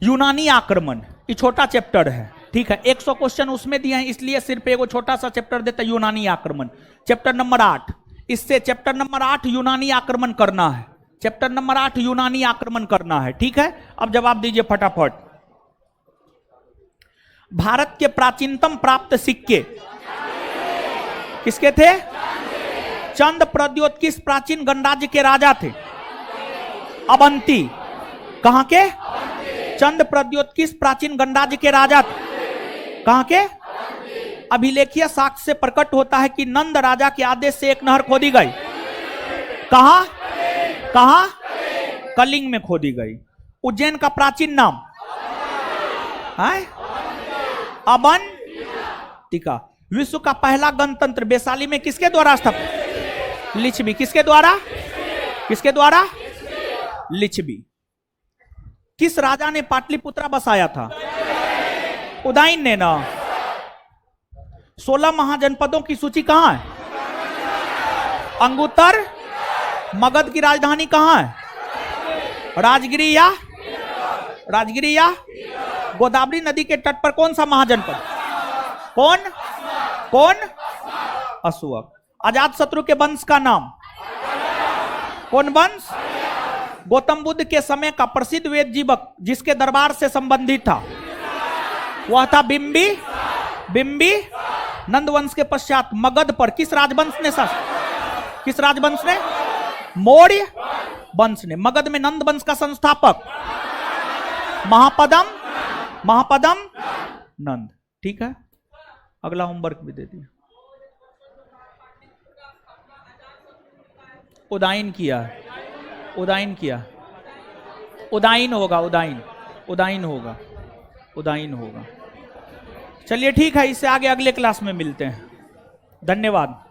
यूनानी आक्रमण। ये छोटा चैप्टर है। ठीक है, 100 क्वेश्चन उसमें दिए हैं, इसलिए सिर्फ एगो छोटा सा चैप्टर देता है यूनानी आक्रमण। Chapter number 8। इससे चैप्टर नंबर 8 यूनानी आक्रमण करना है। चैप्टर नंबर 8 यूनानी आक्रमण करना है। ठीक है, अब जवाब दीजिए फटाफट। भारत के प्राचीनतम प्राप्त सिक्के किसके थे? चंद प्रद्योत किस प्राचीन गणराज्य के राजा थे? अवंती। कहां के? चंद प्रद्योत किस प्राचीन गणराज्य के राजा थे? कहां के? अभिलेखीय साक्ष्य से प्रकट होता है कि नंद राजा के आदेश से एक नहर खोदी गई। कहां? कहां? कलिंग में खोदी गई। उज्जैन का प्राचीन नाम है अवंतिका। विश्व का पहला गणतंत्र वैशाली में किसके द्वारा स्थापित? लिच्छवी। किसके द्वारा? किसके द्वारा? लिच्छवी। किस राजा ने पाटलिपुत्रा बसाया था? उदयन ने ना। 16 महाजनपदों की सूची कहां है? अंगुत्तर। मगध की राजधानी कहां है? राजगिरी या राजगिरी या गोदावरी नदी के तट पर कौन सा महाजनपद? कौन? कौन? अशोक। अजात शत्रु के वंश का नाम? कौन वंश? गौतम बुद्ध के समय का प्रसिद्ध वेद जीवक जिसके दरबार से संबंधित था वह था बिंबी। बिंबी नंद वंश के पश्चात मगध पर किस राजवंश ने शासन, किस राजवंश ने? मौर्य वंश ने। मगध में नंद वंश का संस्थापक महापदम, महापदम नंद। ठीक है, अगला होमवर्क भी दे दिया। उदाइन किया, उदाइन किया, उदाइन होगा, उदाइन, उदाइन होगा, उदाइन होगा। चलिए ठीक है, इससे आगे अगले क्लास में मिलते हैं। धन्यवाद।